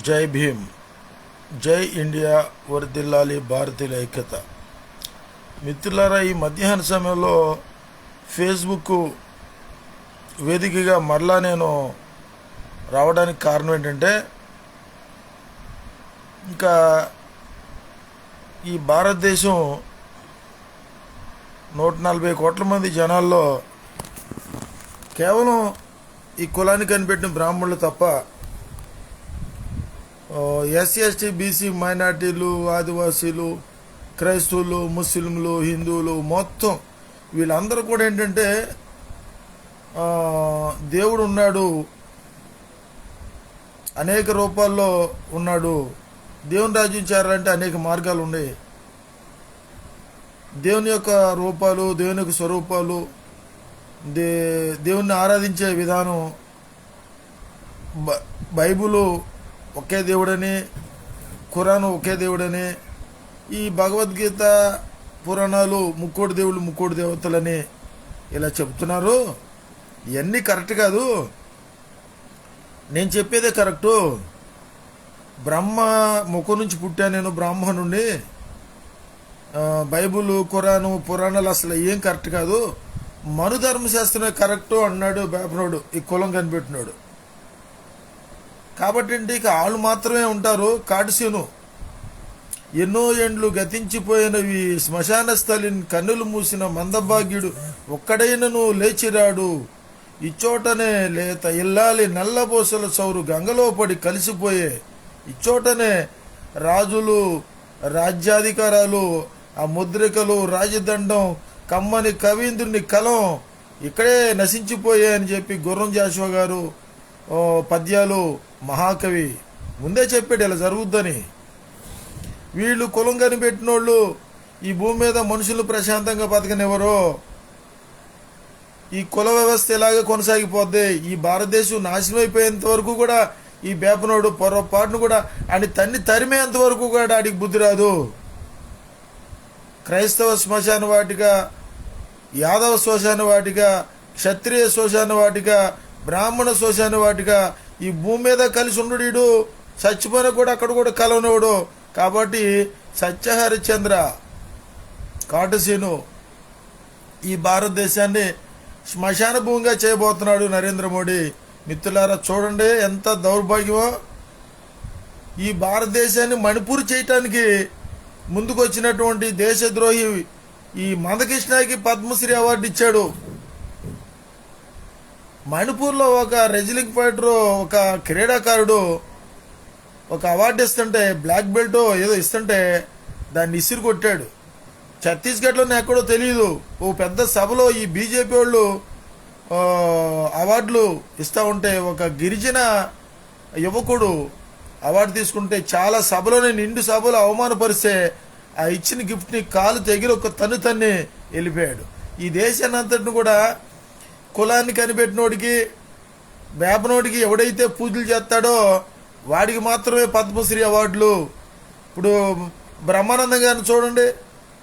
జై భీమ్, జై ఇండియా, వర్ధిల్లాలి భారతీయుల ఐక్యత. మిత్రులారా, ఈ మధ్యాహ్న సమయంలో ఫేస్బుక్ వేదికగా మరలా నేను రావడానికి కారణం ఏంటంటే, ఇంకా ఈ భారతదేశం 140 కోట్ల మంది జనాల్లో కేవలం ఈ కులాన్ని కనిపెట్టిన బ్రాహ్మణులు తప్ప ఎస్సీ, ఎస్టీ, బీసీ, మైనార్టీలు, ఆదివాసీలు, క్రైస్తవులు, ముస్లింలు, హిందువులు మొత్తం వీళ్ళందరూ కూడా ఏంటంటే దేవుడు ఉన్నాడు, అనేక రూపాల్లో ఉన్నాడు. దేవుని రాజ్యం చేరాలంటే అనేక మార్గాలు ఉన్నాయి. దేవుని యొక్క రూపాలు, దేవుని యొక్క స్వరూపాలు, దేవుణ్ణి ఆరాధించే విధానం, బైబిలు ఒకే దేవుడని, ఖురాను ఒకే దేవుడని, ఈ భగవద్గీత పురాణాలు ముక్కోటి దేవుళ్ళు ముక్కోటి దేవతలని ఇలా చెప్తున్నారు. ఇవన్నీ కరెక్ట్ కాదు. నేను చెప్పేదే కరెక్టు. బ్రహ్మ ముఖం నుంచి పుట్టా నేను, బ్రాహ్మణుణ్ణి. బైబుల్, ఖురాను, పురాణాలు అసలు ఏం కరెక్ట్ కాదు. మనుధర్మశాస్త్రమే కరెక్టు అన్నాడు బేపనోడు, ఈ కులం కనిపెట్టినాడు. కాబట్టి ఇక వాళ్ళు మాత్రమే ఉంటారు. కాటుసీను ఎన్నో ఏండ్లు గతించిపోయినవి శ్మశాన స్థలిని కన్నులు మూసిన మందభాగ్యుడు ఒక్కడైనను లేచిరాడు. ఇచ్చోటనే లేత ఇల్లాలి నల్లబోసల చౌరు గంగలో పడి కలిసిపోయే. ఇచ్చోటనే రాజులు, రాజ్యాధికారాలు, ఆ ముద్రికలు, రాజదండం, కమ్మని కవీంద్రుని కలం ఇక్కడే నశించిపోయే అని చెప్పి గుర్రం జాషువా గారు పద్యాలు, మహాకవి ముందే చెప్పాడు ఇలా జరుగుద్దని. వీళ్ళు కులం కనిపెట్టిన వాళ్ళు ఈ భూమి మీద మనుషులు ప్రశాంతంగా బతకనివ్వరు. ఈ కుల వ్యవస్థ ఇలాగే కొనసాగిపోద్ది. ఈ భారతదేశం నాశనం అయిపోయేంత వరకు కూడా ఈ బేపనోడు పొరపాటును కూడా అని తరిమేంత వరకు కూడా ఆడికి బుద్ధి రాదు. క్రైస్తవ శ్మశాన వాటిక, యాదవ శ్మశాన వాటిక, క్షత్రియ శ్మశాన వాటిక, బ్రాహ్మణ శ్మశాన వాటిక ఈ భూమి మీద కలిసి ఉండడు. చచ్చిపోయినా కూడా అక్కడ కూడా కలవనవాడు. కాబట్టి సత్యహరిశ్చంద్ర, కాటుసీను ఈ భారతదేశాన్ని శ్మశాన భూమిగా చేయబోతున్నాడు నరేంద్ర మోడీ. మిత్రులారా, చూడండి ఎంత దౌర్భాగ్యమో. ఈ భారతదేశాన్ని మణిపూర్ చేయటానికి ముందుకు వచ్చినటువంటి దేశద్రోహి ఈ మందకృష్ణకి పద్మశ్రీ అవార్డు ఇచ్చాడు. మణిపూర్లో ఒక రెజ్లింగ్ ఫైటర్, ఒక క్రీడాకారుడు ఒక అవార్డు ఇస్తుంటే, బ్లాక్ బెల్ట్ ఏదో ఇస్తుంటే దాన్ని ఇసిరి కొట్టాడు. ఛత్తీస్గఢ్లోనే ఎక్కడో తెలియదు ఓ పెద్ద సభలో ఈ బీజేపీ వాళ్ళు అవార్డులు ఇస్తూ ఉంటే ఒక గిరిజన యువకుడు అవార్డు తీసుకుంటే చాలా సభలోనే నిండు సభలో అవమానపరిస్తే ఆ ఇచ్చిన గిఫ్ట్ని కాలు తెగిరి ఒక తన్ని వెళ్ళిపోయాడు. ఈ దేశాన్ని అంతటిని కూడా కులాన్ని కనిపెట్టినోడికి, వేపనోడికి ఎవడైతే పూజలు చేస్తాడో వాడికి మాత్రమే పద్మశ్రీ అవార్డులు. ఇప్పుడు బ్రహ్మానందం గారిని చూడండి,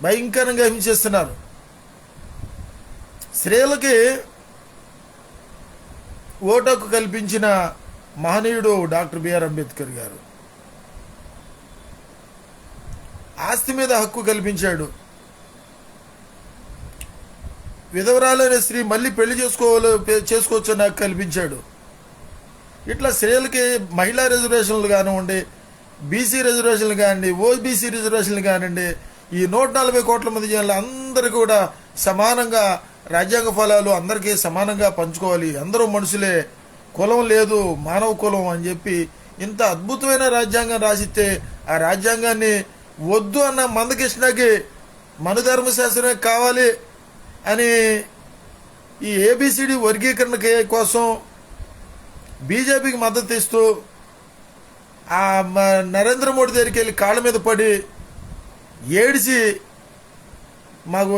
భయంకరంగా హింసిస్తున్నారు. స్త్రీలకి ఓటుకు కల్పించిన మహనీయుడు డాక్టర్ బిఆర్ అంబేద్కర్ గారు. ఆస్తి మీద హక్కు కల్పించాడు. విధవరాలైన స్త్రీ మళ్ళీ పెళ్లి చేసుకోవచ్చు నాకు కల్పించాడు. ఇట్లా స్త్రీలకి మహిళా రిజర్వేషన్లు కానివ్వండి, బీసీ రిజర్వేషన్లు కానివ్వండి, ఓబీసీ రిజర్వేషన్లు కానివ్వండి, ఈ 140 కోట్ల మంది జనాలు అందరికీ కూడా సమానంగా రాజ్యాంగ ఫలాలు అందరికీ సమానంగా పంచుకోవాలి, అందరూ మనుషులే, కులం లేదు, మానవ కులం అని చెప్పి ఇంత అద్భుతమైన రాజ్యాంగం రాసిస్తే ఆ రాజ్యాంగాన్ని వద్దు అన్న మందకృష్ణకి మనుధర్మశాస్త్రమే కావాలి అని ఈ ఏబిసిడి వర్గీకరణ కోసం బీజేపీకి మద్దతు ఇస్తూ ఆ నరేంద్ర మోడీ దగ్గరికి వెళ్ళి కాళ్ళ మీద పడి ఏడిసి మాకు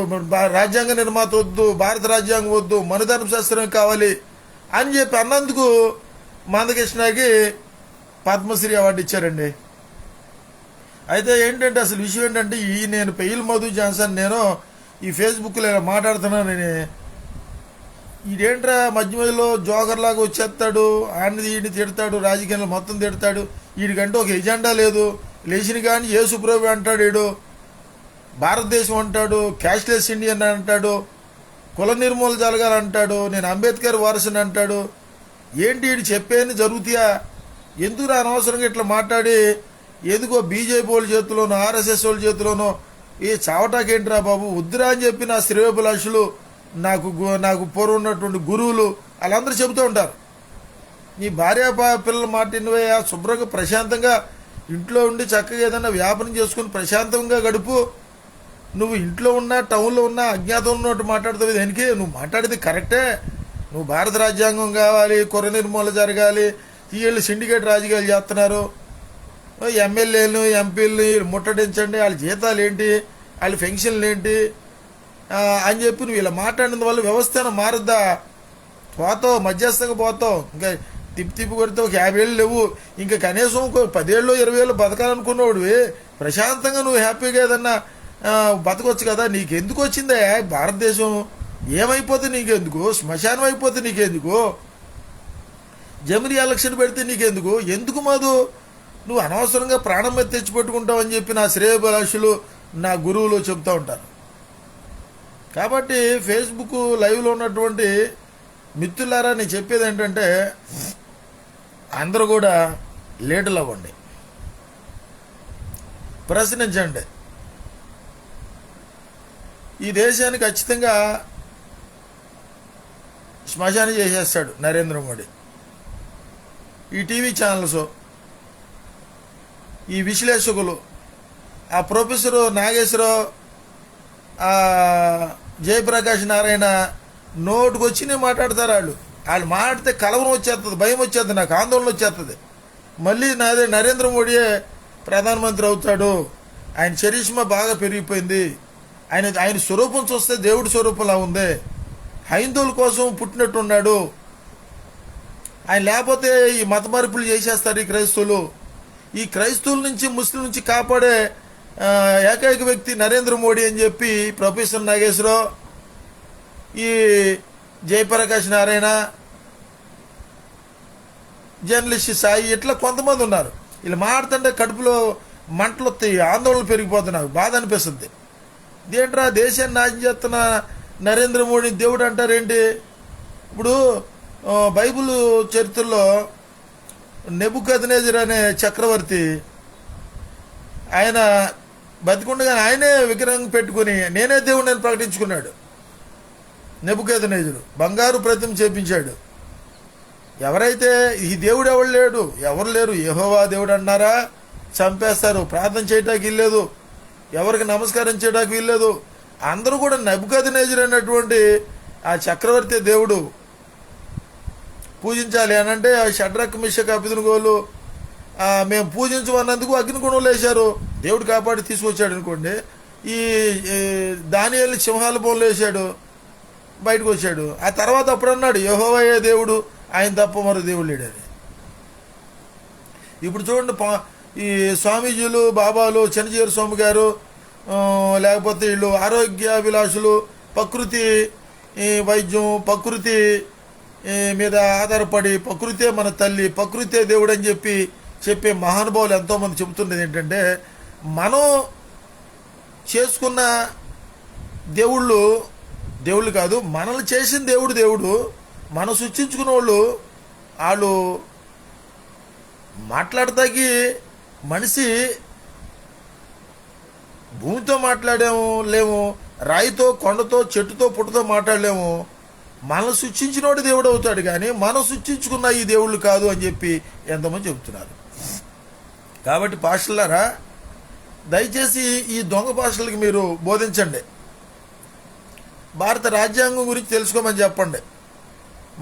రాజ్యాంగ నిర్మాత వద్దు, భారత రాజ్యాంగం వద్దు, మనుధర్మశాస్త్రం కావాలి అని చెప్పి అన్నందుకు మందకృష్ణకి పద్మశ్రీ అవార్డు ఇచ్చారండి. అయితే ఏంటంటే అసలు విషయం ఏంటంటే, నేను పెయిల్ మధు జాన్సన్ నేను ఈ ఫేస్బుక్లో మాట్లాడుతున్నానని ఈడేంట్రా మధ్య మధ్యలో జోకర్లాగా వచ్చేస్తాడు, ఆడిని ఈడిని తిడతాడు, రాజకీయాలు మొత్తం తిడతాడు, వీడికంటే ఒక ఎజెండా లేదు, లేచిన కానీ యేసుప్రభు అంటాడు, వీడు భారతదేశం అంటాడు, క్యాష్లెస్ ఇండియన్ అంటాడు, కుల నిర్మూలన జరగాలంటాడు, నేను అంబేద్కర్ వారసుని అంటాడు. ఏంటి వీడు చెప్పేది జరుగుతాయా? ఎందుకు అనవసరంగా ఇట్లా మాట్లాడి ఎందుకో బీజేపీ వాళ్ళ చేతిలోనో ఆర్ఎస్ఎస్ వాళ్ళ చేతిలోనో ఏ చావటాకేంట్రా బాబు, వద్దురా అని చెప్పి నా శ్రేయోభిలాషులు, నాకు పూర్వం ఉన్నటువంటి గురువులు వాళ్ళందరూ చెబుతూ ఉంటారు. నీ భార్య పిల్లల మాట వినవయ్యా, శుభ్రంగా ప్రశాంతంగా ఇంట్లో ఉండి చక్కగా ఏదైనా వ్యాపారం చేసుకుని ప్రశాంతంగా గడుపు. నువ్వు ఇంట్లో ఉన్నా టౌన్లో ఉన్నా అజ్ఞాతంలో ఉన్నట్టు మాట్లాడుతావు. దానికి నువ్వు మాట్లాడేది కరెక్టే. నువ్వు భారత రాజ్యాంగం కావాలి, కుల నిర్మూలన జరగాలి, వీళ్ళు సిండికేట్ రాజకీయాలు చేస్తున్నారు, ఎమ్మెల్యేలు ఎంపీలని ముట్టడించండి, వాళ్ళ జీతాలు ఏంటి, వాళ్ళ పెన్షన్లు ఏంటి అని చెప్పి నువ్వు ఇలా మాట్లాడిన వల్ల వ్యవస్థ మారద్దా? పోతావు, మధ్యస్థంగా పోతావు. ఇంకా తిప్పి కొడితే ఒక 50 ఏళ్ళు లేవు, ఇంకా కనీసం ఒక 10 ఏళ్ళు 20 ఏళ్ళు బతకాలనుకున్నవాడివి ప్రశాంతంగా నువ్వు హ్యాపీగా ఏదన్నా బతకొచ్చు కదా. నీకెందుకు వచ్చిందా భారతదేశం? ఏమైపోతే నీకెందుకు? శ్మశానం అయిపోతే నీకెందుకు? జమిని ఎలక్షన్ పెడితే నీకెందుకు? ఎందుకు మధు నువ్వు అనవసరంగా ప్రాణం మీద తెచ్చిపెట్టుకుంటావు అని చెప్పి నా శ్రేయోభిలాషులు, నా గురువులు చెప్తూ ఉంటారు. కాబట్టి ఫేస్బుక్ లైవ్లో ఉన్నటువంటి మిత్రులారా, నేను చెప్పేది ఏంటంటే అందరూ కూడా లీడర్లు అవ్వండి, ప్రశ్నించండి. ఈ దేశాన్ని ఖచ్చితంగా శ్మశానం చేసేస్తాడు నరేంద్ర మోడీ. ఈ టీవీ ఛానల్స్, ఈ విశ్లేషకులు, ఆ ప్రొఫెసరు నాగేశ్వరరావు, జయప్రకాష్ నారాయణ నోటుకొచ్చి మాట్లాడతారు. వాళ్ళు మాట్లాడితే కలవరం వచ్చేస్తుంది, భయం వచ్చేస్తుంది, నాకు ఆందోళన వచ్చేస్తుంది. మళ్ళీ నాదే నరేంద్ర మోడీయే ప్రధానమంత్రి అవుతాడు, ఆయన చరిష్మా బాగా పెరిగిపోయింది, ఆయన స్వరూపం చూస్తే దేవుడి స్వరూపంలా ఉంది, హైందువుల కోసం పుట్టినట్టున్నాడు, ఆయన లేకపోతే ఈ మత మార్పులు చేసేస్తారు ఈ క్రైస్తవులు. ఈ క్రైస్తవుల నుంచి ముస్లిం నుంచి కాపాడే ఏకైక వ్యక్తి నరేంద్ర మోడీ అని చెప్పి ప్రొఫెసర్ నాగేశ్వరరావు, ఈ జయప్రకాష్ నారాయణ, జర్నలిస్ట్ సాయి, ఇట్లా కొంతమంది ఉన్నారు. వీళ్ళు మాట్లాడుతుంటే కడుపులో మంటలు వస్తాయి, ఆందోళన పెరిగిపోతున్నారు, బాధ అనిపిస్తుంది. ఇదేంట్రా దేశాన్ని నాశనం చేస్తున్న నరేంద్ర మోడీ దేవుడు అంటారేంటి? ఇప్పుడు బైబిల్ చరిత్రలో నెబుకద్నెజర్ అనే చక్రవర్తి, ఆయన బతికుండగానే ఆయనే విగ్రహం పెట్టుకుని నేనే దేవుడిని అని ప్రకటించుకున్నాడు. నెబుకద్నెజరు బంగారు ప్రతిమ చేపించాడు. ఎవరైతే ఈ దేవుడు ఎవరు లేరు, యెహోవా దేవుడు అన్నారా చంపేస్తారు, ప్రార్థన చేయటానికి వీల్లేదు, ఎవరికి నమస్కారం చేయడానికి వీల్లేదు. అందరూ కూడా నెబుకద్నెజర్ అనేటువంటి ఆ చక్రవర్తి దేవుడు పూజించాలి అని అంటే షడ్రక్ మిషక్ అబేద్నెగోలు మేము పూజించమన్నందుకు అగ్నిగుణంలో వేశారు. దేవుడు కాపాడి తీసుకొచ్చాడు అనుకోండి. ఈ దానియేలు సింహాల బోన్లో వేశాడు, బయటకు వచ్చాడు. ఆ తర్వాత అప్పుడు అన్నాడు యెహోవాయే దేవుడు, ఆయన తప్ప మరో దేవుడు లేడని. ఇప్పుడు చూడండి, ఈ స్వామీజీలు, బాబాలు, చిన్నజీవర స్వామి గారు, లేకపోతే వీళ్ళు ఆరోగ్యాభిలాషులు, ప్రకృతి వైద్యం, ప్రకృతి మీద ఆధారపడి ప్రకృతే మన తల్లి, ప్రకృతే దేవుడు అని చెప్పే మహానుభావులు ఎంతోమంది చెబుతున్నది ఏంటంటే, మనం చేసుకున్న దేవుళ్ళు కాదు, మనల్ని చేసిన దేవుడు, మనం సృష్టించుకున్న వాళ్ళు మాట్లాడతాకి మనిషి భూమితో మాట్లాడలేము, రాయితో, కొండతో, చెట్టుతో, పుట్టతో మాట్లాడలేము. మనం సృష్టించినోడు దేవుడు అవుతాడు, కానీ మనం సృష్టించుకున్న ఈ దేవుళ్ళు కాదు అని చెప్పి ఎంతమంది చెబుతున్నారు. కాబట్టి పాస్టర్లారా, దయచేసి ఈ దొంగ పాస్టర్లకి మీరు బోధించండి. భారత రాజ్యాంగం గురించి తెలుసుకోమని చెప్పండి,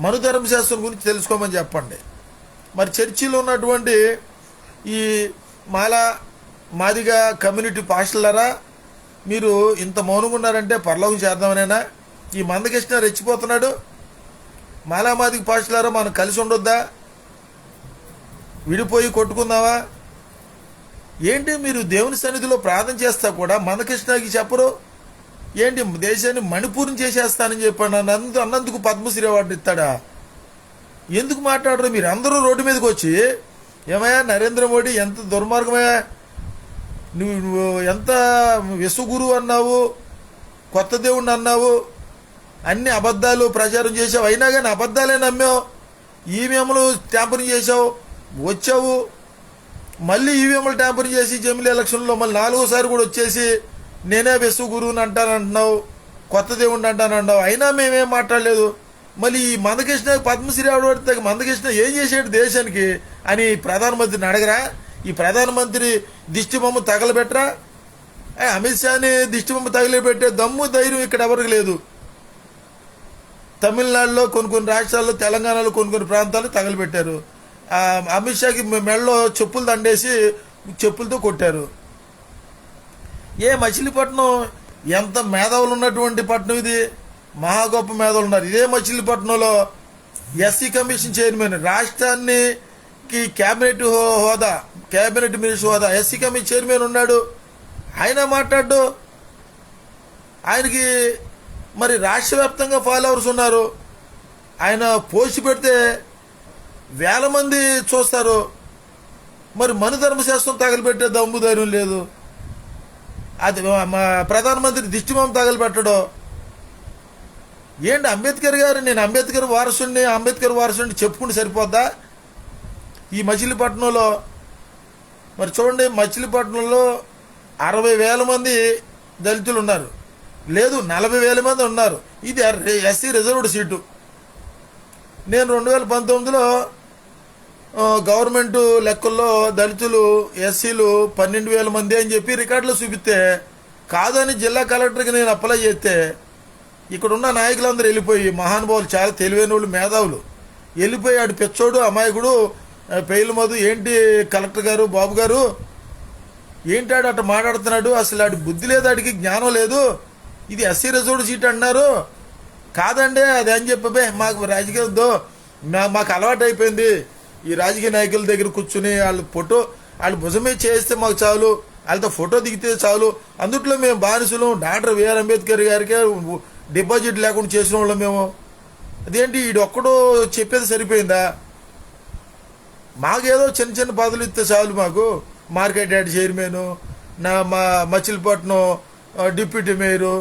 మనుధర్మశాస్త్రం గురించి తెలుసుకోమని చెప్పండి. మరి చర్చిలో ఉన్నటువంటి ఈ మాదిగా కమ్యూనిటీ పాస్టర్లారా, మీరు ఇంత మౌనంగా ఉన్నారంటే పరలోకం చేద్దామనేనా? ఈ మందకృష్ణ రెచ్చిపోతున్నాడు. మాదిగ పాస్టర్లారా, మనం కలిసి ఉండొద్దా? విడిపోయి కొట్టుకుందావా ఏంటి? మీరు దేవుని సన్నిధిలో ప్రార్థన చేస్తా కూడా మందకృష్ణకి చెప్పరు. ఏంటి దేశాన్ని మణిపూర్ని చేసేస్తానని చెప్పాను అన్నందుకు పద్మశ్రీ అవార్డు ఇస్తాడా? ఎందుకు మాట్లాడరు? మీరు అందరూ రోడ్డు మీదకి వచ్చి ఏమయ్యా నరేంద్ర మోడీ ఎంత దుర్మార్గమయ్యా, నువ్వు ఎంత విశ్వగురు అన్నావు, కొత్త దేవుణ్ణి అన్నావు, అన్ని అబద్ధాలు ప్రచారం చేసావు, అయినా కానీ అబద్ధాలే నమ్మావు. ఈవీఎంలు ట్యాంపరింగ్ చేసావు, వచ్చావు మళ్ళీ ఈవీఎంలు ట్యాంపరింగ్ చేసి జమిలీ ఎలక్షన్లో మళ్ళీ 4వ సారి కూడా వచ్చేసి నేనే విశ్వగురువుని అంటానంటున్నావు, కొత్త దేవుణ్ణి అంటానంటున్నావు, అయినా మేమేం మాట్లాడలేదు. మళ్ళీ ఈ మందకృష్ణ పద్మశ్రీ అవార్డు మందకృష్ణ ఏం చేసాడు దేశానికి అని ప్రధానమంత్రిని అడగరా? ఈ ప్రధానమంత్రి దిష్టిబొమ్మ తగలబెట్టరా? అమిత్ షాని దిష్టిబొమ్మ తగిలిపెట్టే దమ్ము ధైర్యం ఇక్కడ ఎవరికి లేదు. తమిళనాడులో కొన్ని రాష్ట్రాల్లో, తెలంగాణలో కొన్ని ప్రాంతాలు తగలబెట్టారు. అమిత్ షాకి మెడలో చెప్పులు దండేసి చెప్పులతో కొట్టారు. మచిలీపట్నం ఎంత మేధావులు ఉన్నటువంటి పట్టణం ఇది, మహా గొప్ప మేధావులు ఉన్నారు. ఇదే మచిలీపట్నంలో ఎస్సీ కమిషన్ చైర్మన్, రాష్ట్రానికి క్యాబినెట్ హోదా, క్యాబినెట్ మినిస్టర్ హోదా ఎస్సీ కమిషన్ చైర్మన్ ఉన్నాడు. ఆయన మాట్లాడు, ఆయనకి మరి రాష్ట్ర వ్యాప్తంగా ఫాలోవర్స్ ఉన్నారు. ఆయన పోస్ట్ పెడితే వేల మంది చూస్తారు. మరి మనుధర్మశాస్త్రం తగలబెట్టే దమ్ము ధైర్యం లేదు. అది మా ప్రధానమంత్రి దిష్టిబొమ్మ తగలబెట్టడం ఏంటి? అంబేద్కర్ గారు, నేను అంబేద్కర్ వారసుని చెప్పుకుంటే సరిపోద్దా? ఈ మచిలీపట్నంలో మరి చూడండి, మచిలీపట్నంలో 60,000 మంది దళితులు ఉన్నారు, లేదు 40,000 మంది ఉన్నారు. ఇది ఎస్సీ రిజర్వ్డ్ సీటు. నేను 2019లో గవర్నమెంట్ లెక్కల్లో దళితులు ఎస్సీలు 12,000 మంది అని చెప్పి రికార్డులో చూపిస్తే కాదని జిల్లా కలెక్టర్కి నేను అప్లై చేస్తే ఇక్కడున్న నాయకులందరూ వెళ్ళిపోయి, మహానుభావులు చాలా తెలివైన వాళ్ళు, మేధావులు వెళ్ళిపోయి, ఆడు పెచ్చోడు అమాయకుడు పెయిల్ మధు, ఏంటి కలెక్టర్ గారు, బాబు గారు ఏంటాడు అట్లా మాట్లాడుతున్నాడు, అసలు ఆడి బుద్ధి లేదు, ఆడికి జ్ఞానం లేదు, ఇది ఎస్సీ రిజర్వ్డ్ సీట్ అన్నారు. కాదండి అది అని చెప్పే మాకు రాజకీయ మాకు అలవాటు అయిపోయింది ఈ రాజకీయ నాయకుల దగ్గర కూర్చుని వాళ్ళు భుజమే చేస్తే మాకు చాలు, వాళ్ళతో ఫోటో దిగితే చాలు, అందుట్లో మేము బానిసలు, డాక్టర్ బిఆర్ అంబేద్కర్ గారికి డిపాజిట్ లేకుండా చేసిన వాళ్ళం మేము. అదేంటి వీడు ఒక్కడో చెప్పేది సరిపోయిందా? మాకేదో చిన్న చిన్న పదవులు ఇస్తే చాలు, మాకు మార్కెట్ యార్డ్ చైర్మన్, మా మచిలీపట్నం డిప్యూటీ మేయరు,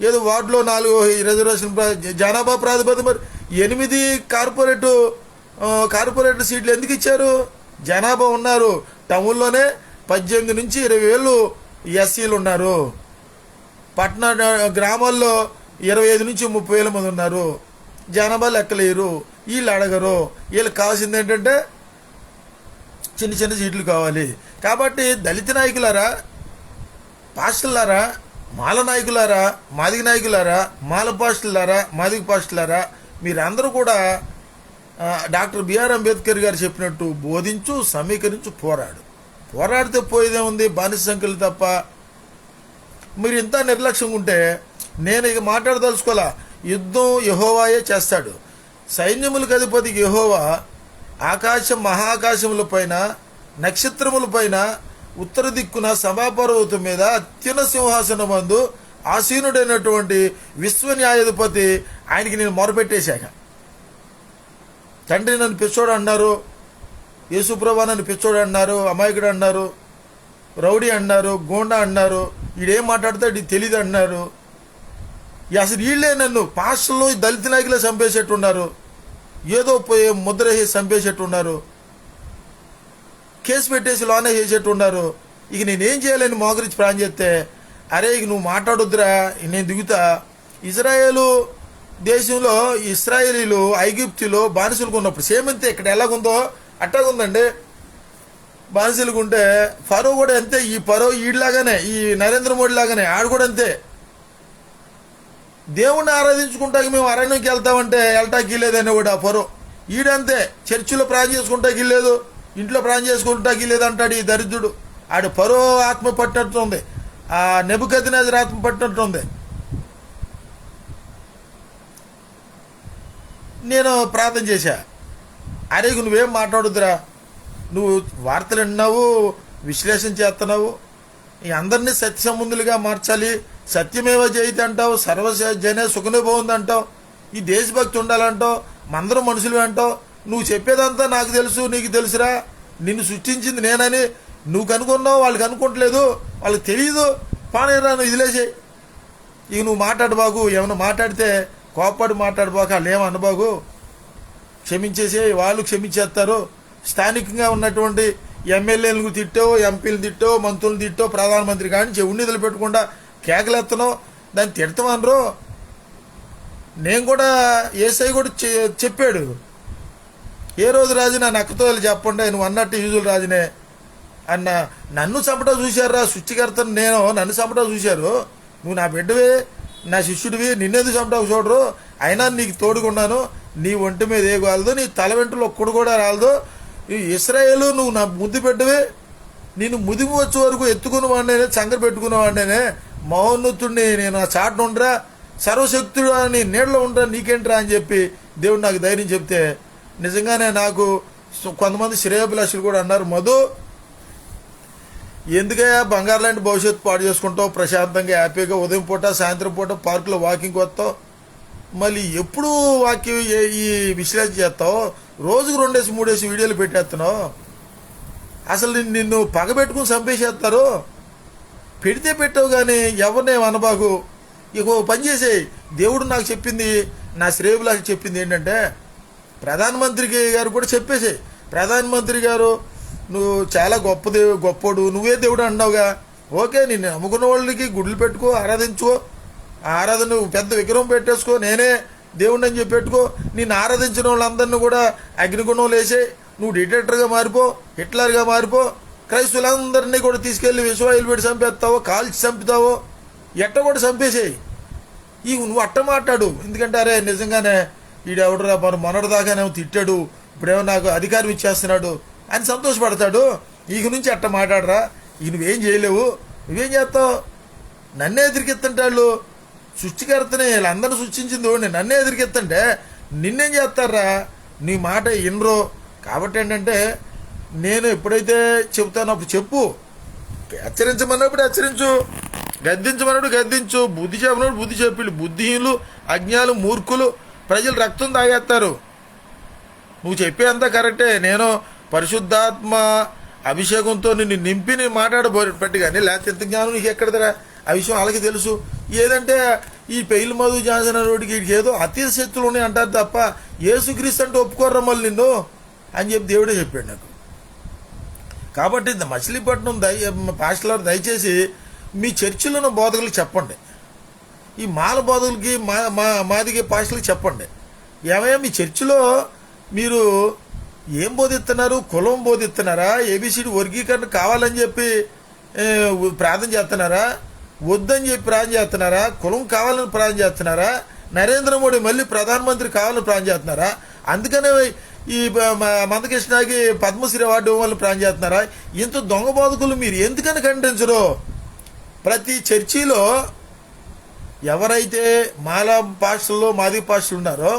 ఏదో వార్డులో 4 రిజర్వేషన్ జనాభా ప్రాతిపదిక మరి 8 కార్పొరేటర్ సీట్లు ఎందుకు ఇచ్చారు? జనాభా ఉన్నారు, టౌన్లోనే 18 నుంచి 20,000 ఎస్సీలు ఉన్నారు, పట్టణ గ్రామాల్లో 25 నుంచి 30,000 మంది ఉన్నారు. జనాభా లెక్కలేరు, వీళ్ళు అడగరు. వీళ్ళకి కావాల్సింది ఏంటంటే చిన్న చిన్న సీట్లు కావాలి. కాబట్టి దళిత నాయకులారా, పాస్టర్లారా, మాల నాయకులారా, మాదిగ నాయకులారా, మాల పాస్టర్లారా, మాదిగ పాస్టర్లారా, మీరందరూ కూడా డాక్టర్ బిఆర్ అంబేద్కర్ గారు చెప్పినట్టు బోధించు, సమీకరించు, పోరాడితే పోయేదేముంది? బానిస సంఖ్యలు తప్ప. మీరు ఇంత నిర్లక్ష్యంగా ఉంటే నేను ఇక మాట్లాడదలుచుకోలే. యుద్ధం యెహోవాయే చేస్తాడు. సైన్యములకు అధిపతి యెహోవా మహాకాశముల పైన, నక్షత్రముల పైన, ఉత్తర దిక్కున సభాపర్వతం మీద అత్యున్న సింహాసనం మందు ఆసీనుడైనటువంటి విశ్వ న్యాయాధిపతి ఆయనకి నేను మొరపెట్టేశాక, తండ్రి నన్ను పిచ్చోడు అన్నారు, యేసుప్రభా నన్ను పిచ్చోడు అన్నారు, అమాయకుడు అన్నారు, రౌడీ అన్నారు, గోండా అన్నారు, వీడేం మాట్లాడితే ఇది తెలియదు అన్నారు. అసలు వీళ్ళే నన్ను పాస్టర్లు దళిత నాయకులే చంపేసేట్టున్నారు, ఏదో పోయి ముద్ర వేసి చంపేసేట్టున్నారు, కేసు పెట్టేసి లోనే చేసేట్టున్నారు. ఇక నేనేం చేయాలని మోకరించి ప్రాణం చేస్తే, అరే ఇక నువ్వు మాట్లాడొద్దురా, నేను దిగుతా. ఇజ్రాయేలు దేశంలో ఇస్రాయేలీలు ఐగుప్తులో బానిసలకు ఉన్నప్పుడు సేమ్ అంతే, ఇక్కడ ఎలాగుందో అట్టాగుందండి. బానిసలకు ఉంటే ఫరో కూడా అంతే, ఈ ఫరో ఈడిలాగానే, ఈ నరేంద్ర మోడీ లాగానే ఆడు కూడా అంతే. దేవుణ్ణి ఆరాధించుకుంటాకి మేము అరణ్యంకి వెళ్తామంటే వెళ్ళటానికి లేదని కూడా ఫరో ఈడంతే. చర్చిలో ప్రాణం చేసుకుంటాకి లేదు, ఇంట్లో ప్రాణం చేసుకుంటాకి లేదు అంటాడు ఈ దరిద్రుడు. ఆడు ఫరో ఆత్మ పట్టినట్టుంది, ఆ నెబుకద్నెజర్ ఆత్మ పట్టినట్టుంది. నేను ప్రార్థన చేశా, అరే నువ్వేం మాట్లాడుద్దురా, నువ్వు వార్తలు విన్నావు, విశ్లేషణ చేస్తున్నావు, అందరినీ సత్య సంబంధులుగా మార్చాలి, సత్యమేవ జయతి అంటావు, సర్వజనే సుఖనే బాగుంది అంటావు, ఈ దేశభక్తి ఉండాలంటావు, మందరం మనుషులు అంటావు. నువ్వు చెప్పేదంతా నాకు తెలుసు, నీకు తెలుసురా, నిన్ను సృష్టించింది నేనని నువ్వు కనుక్కున్నావు, వాళ్ళకి అనుకోవట్లేదు, వాళ్ళకి తెలియదు. పానేరా నువ్వు ఇదిలేసేయి. ఇక నువ్వు మాట్లాడబాకు, ఏమైనా మాట్లాడితే కోప్పడి మాట్లాడబాకు, వాళ్ళు ఏమనబాకు, క్షమించేసే, వాళ్ళు క్షమించేస్తారు. స్థానికంగా ఉన్నటువంటి ఎమ్మెల్యేలకు తిట్టో, ఎంపీలు తిట్టో, మంత్రులు తిట్టో, ప్రధానమంత్రి కానీ చెవున్నీదులు పెట్టకుండా కేకలెత్తనో దాన్ని తిడతామనరు. నేను కూడా ఏసై కూడా చెప్పాడు, ఏ రోజు రాజు నా నక్కతో చెప్పండి, నువ్వు అన్నట్టు యూజువల్ రాజునే అన్న. నన్ను చంపటా చూశారా సృష్టికర్తను, నేను నన్ను చంపటా చూశారు. నువ్వు నా బిడ్డవే, నా శిష్యుడివి, నిన్నెందుకు చంపటా చూడరు. అయినా నీకు తోడుకున్నాను, నీ ఒంటి మీద ఏ కాలదు, నీ తల వెంట్రులు ఒక్కడు కూడా రాలదు. ఇశ్రాయేలు నువ్వు నా ముద్దు బిడ్డవే, నేను ముదిమి వచ్చే వరకు ఎత్తుకున్న వాడినే, చంగర పెట్టుకున్న వాడినే, మహోన్నతుడిని, నేను ఆ చాటును ఉండరా, సర్వశక్తుడు అని నీడలో ఉండరా, నీకేంట్రా అని చెప్పి దేవుడు నాకు ధైర్యం చెప్తే, నిజంగానే నాకు కొంతమంది శ్రేయోభిలాషులు కూడా అన్నారు, మధు ఎందుకయ్యా బంగారు లాంటి భవిష్యత్తు పాడు చేసుకుంటావు, ప్రశాంతంగా హ్యాపీగా ఉదయం పూట సాయంత్రం పూట పార్కులో వాకింగ్ వస్తావు, మళ్ళీ ఎప్పుడు వాక్యం ఈ విశ్లేషణ చేస్తావు, రోజుకు 2-3 వీడియోలు పెట్టేస్తున్నావు, అసలు నిన్ను పగబెట్టుకుని చంపేసేస్తారు. పెడితే పెట్టావు కానీ ఎవరినే అనబాకు. ఇక పని చేసేయి, దేవుడు నాకు చెప్పింది, నా శ్రేయోభిలాష చెప్పింది ఏంటంటే, ప్రధానమంత్రి గారు కూడా చెప్పేసి, ప్రధానమంత్రి గారు నువ్వు చాలా గొప్పోడు, నువ్వే దేవుడు అన్నావుగా, ఓకే, నిన్ను నమ్ముకున్న వాళ్ళకి గుడ్లు పెట్టుకో, ఆరాధించుకో, ఆరాధన పెద్ద విగ్రహం పెట్టేసుకో, నేనే దేవుడిని అని చెప్పి పెట్టుకో, నిన్ను ఆరాధించిన వాళ్ళందరినీ కూడా అగ్నిగుణంలో వేసే, నువ్వు డిక్టేటర్గా మారిపో, హిట్లర్గా మారిపో, క్రైస్తువులందరినీ కూడా తీసుకెళ్లి విశ్వాయిలు పెట్టి చంపేస్తావో, కాల్చి చంపుతావో, ఎట్ట కూడా చంపేసేయి. ఈ నువ్వు అట్ట మాట్లాడు, ఎందుకంటే అరే నిజంగానే ఈడెవడరా మొన్నటిదాకానేమో తిట్టాడు, ఇప్పుడేమో నాకు అధికారం ఇచ్చేస్తున్నాడు అని సంతోషపడతాడు. ఇక నుంచి అట్ట మాట్లాడరా, ఇక నువ్వేం చేయలేవు, నువ్వేం చేస్తావు, నన్నే ఎదిరికెత్తంటే వాళ్ళు సృష్టికర్తనే, వీళ్ళందరూ సృష్టించింది నన్నే ఎదిరికెత్తంటే నిన్నేం చేస్తారా, నీ మాట వినరు. కాబట్టి ఏంటంటే నేను ఎప్పుడైతే చెబుతానో అప్పుడు చెప్పు, హెచ్చరించమన్నప్పుడు హెచ్చరించు, గద్దించమన్నప్పుడు గద్దించు, బుద్ధి చెప్పినప్పుడు బుద్ధి చెప్పి. బుద్ధిహీనులు, అజ్ఞానులు, మూర్ఖులు ప్రజలు రక్తం తాగేస్తారు. నువ్వు చెప్పేంత కరెక్టే, నేను పరిశుద్ధాత్మ అభిషేకంతో నిన్ను నింపి నేను మాట్లాడబోపెట్టి కానీ, లేకపోతే ఎంత జ్ఞానం నీకు ఎక్కడదరా, ఆ విషయం వాళ్ళకి తెలుసు. ఏదంటే ఈ పెయిల్ మధు జాన్సన్ రోడ్డుకి ఏదో అతీత శక్తులు ఉన్నాయి అంటారు తప్ప, యేసుక్రీస్తు అంటే ఒప్పుకోర్రా మళ్ళీ నిన్ను అని చెప్పి దేవుడే చెప్పాడు నాకు. కాబట్టి మచిలీపట్నం పాస్టర్లు దయచేసి మీ చర్చిలో ఉన్న బోధకులకు చెప్పండి, ఈ మాల బోధకులకి మాదిగే పాస్టర్లకి చెప్పండి, ఏమయ్యా మీ చర్చిలో మీరు ఏం బోధిస్తున్నారు, కులం బోధిస్తున్నారా, ఏబిసిడి వర్గీకరణ కావాలని చెప్పి ప్రార్థన చేస్తున్నారా, వద్దని చెప్పి ప్రార్థన చేస్తున్నారా, కులం కావాలని ప్రార్థన చేస్తున్నారా, నరేంద్ర మోడీ మళ్ళీ ప్రధానమంత్రి కావాలని ప్రార్థన చేస్తున్నారా, అందుకనే ఈ మందకృష్ణకి పద్మశ్రీ అవార్డు ఇవ్వాలని ప్రార్థన చేస్తున్నారా, ఇంత దొంగ బోధకులు మీరు ఎందుకని ఖండించరు? ప్రతి చర్చిలో ఎవరైతే మాలా పాస్టర్లు మాది పాస్టర్లు ఉన్నారో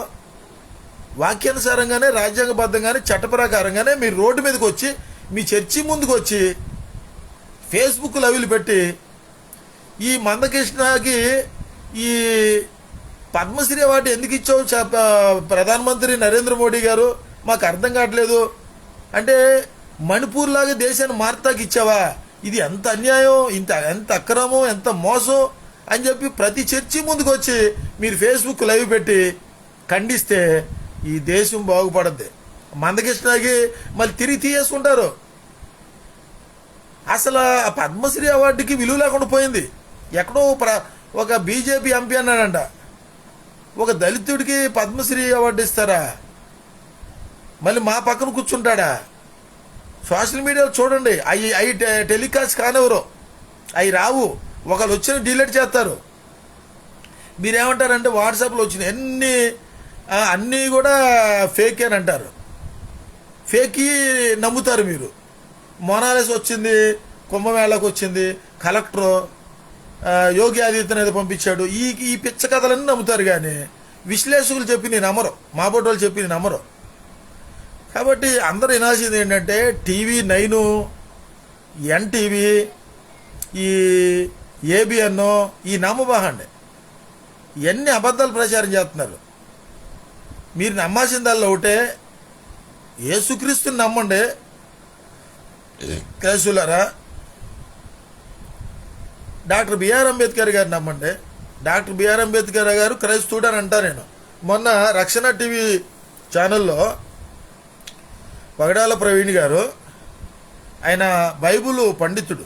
వాక్యానుసారంగానే, రాజ్యాంగబద్ధంగానే, చట్ట ప్రకారంగానే మీరు రోడ్డు మీదకి వచ్చి మీ చర్చి ముందుకు వచ్చి ఫేస్బుక్లో అవిలు పెట్టి ఈ మందకృష్ణకి ఈ పద్మశ్రీ అవార్డు ఎందుకు ఇచ్చావు ప్రధానమంత్రి నరేంద్ర మోడీ గారు, మాకు అర్థం కావట్లేదు అంటే, మణిపూర్ లాగా దేశాన్ని మార్తాకి ఇచ్చావా, ఇది ఎంత అన్యాయం, ఎంత అక్రమం, ఎంత మోసం అని చెప్పి ప్రతి చర్చి ముందుకు వచ్చి మీరు ఫేస్బుక్ లైవ్ పెట్టి ఖండిస్తే ఈ దేశం బాగుపడద్ది. మందకృష్ణకి మళ్ళీ తిరిగి తీయేసుకుంటారు. అసలు ఆ పద్మశ్రీ అవార్డుకి విలువ లేకుండా పోయింది. ఎక్కడో ఒక బీజేపీ ఎంపీ అన్నాడంట, ఒక దళితుడికి పద్మశ్రీ అవార్డు ఇస్తారా, మళ్ళీ మా పక్కన కూర్చుంటాడా? సోషల్ మీడియాలో చూడండి, అవి టెలికాస్ట్ కానివ్వరు, అవి రావు, ఒకళ్ళు వచ్చిన డిలీట్ చేస్తారు. మీరేమంటారంటే వాట్సాప్లో వచ్చిన అన్నీ కూడా ఫేక్ అని అంటారు, ఫేక్ నమ్ముతారు మీరు. మొనాలిస్ వచ్చింది, కుంభమేళకు వచ్చింది, కలెక్టరు యోగి ఆదిత్యనాథ్ పంపించాడు, ఈ పిచ్చ కథలన్నీ నమ్ముతారు కానీ విశ్లేషకులు చెప్పి నేను నమ్మరు, మా బోటోళ్ళు చెప్పి నేను నమ్మరు. కాబట్టి అందరూ వినాల్సింది ఏంటంటే, టీవీ 9, ఎన్టీవీ, ఈ ఏబిఎన్ ఈ నమ్మబాహండి, ఇవన్నీ అబద్ధాలు ప్రచారం చేస్తున్నారు. మీరు నమ్మాల్సిందల్లా ఒకటే, యేసుక్రీస్తుని నమ్మండి కేసులారా. డాక్టర్ బిఆర్ అంబేద్కర్ గారు నమ్మండి. డాక్టర్ బిఆర్ అంబేద్కర్ గారు క్రైస్తవుడు అని అంటా నేను. మొన్న రక్షణ టీవీ ఛానల్లో పగడాల ప్రవీణ్ గారు, ఆయన బైబుల్ పండితుడు,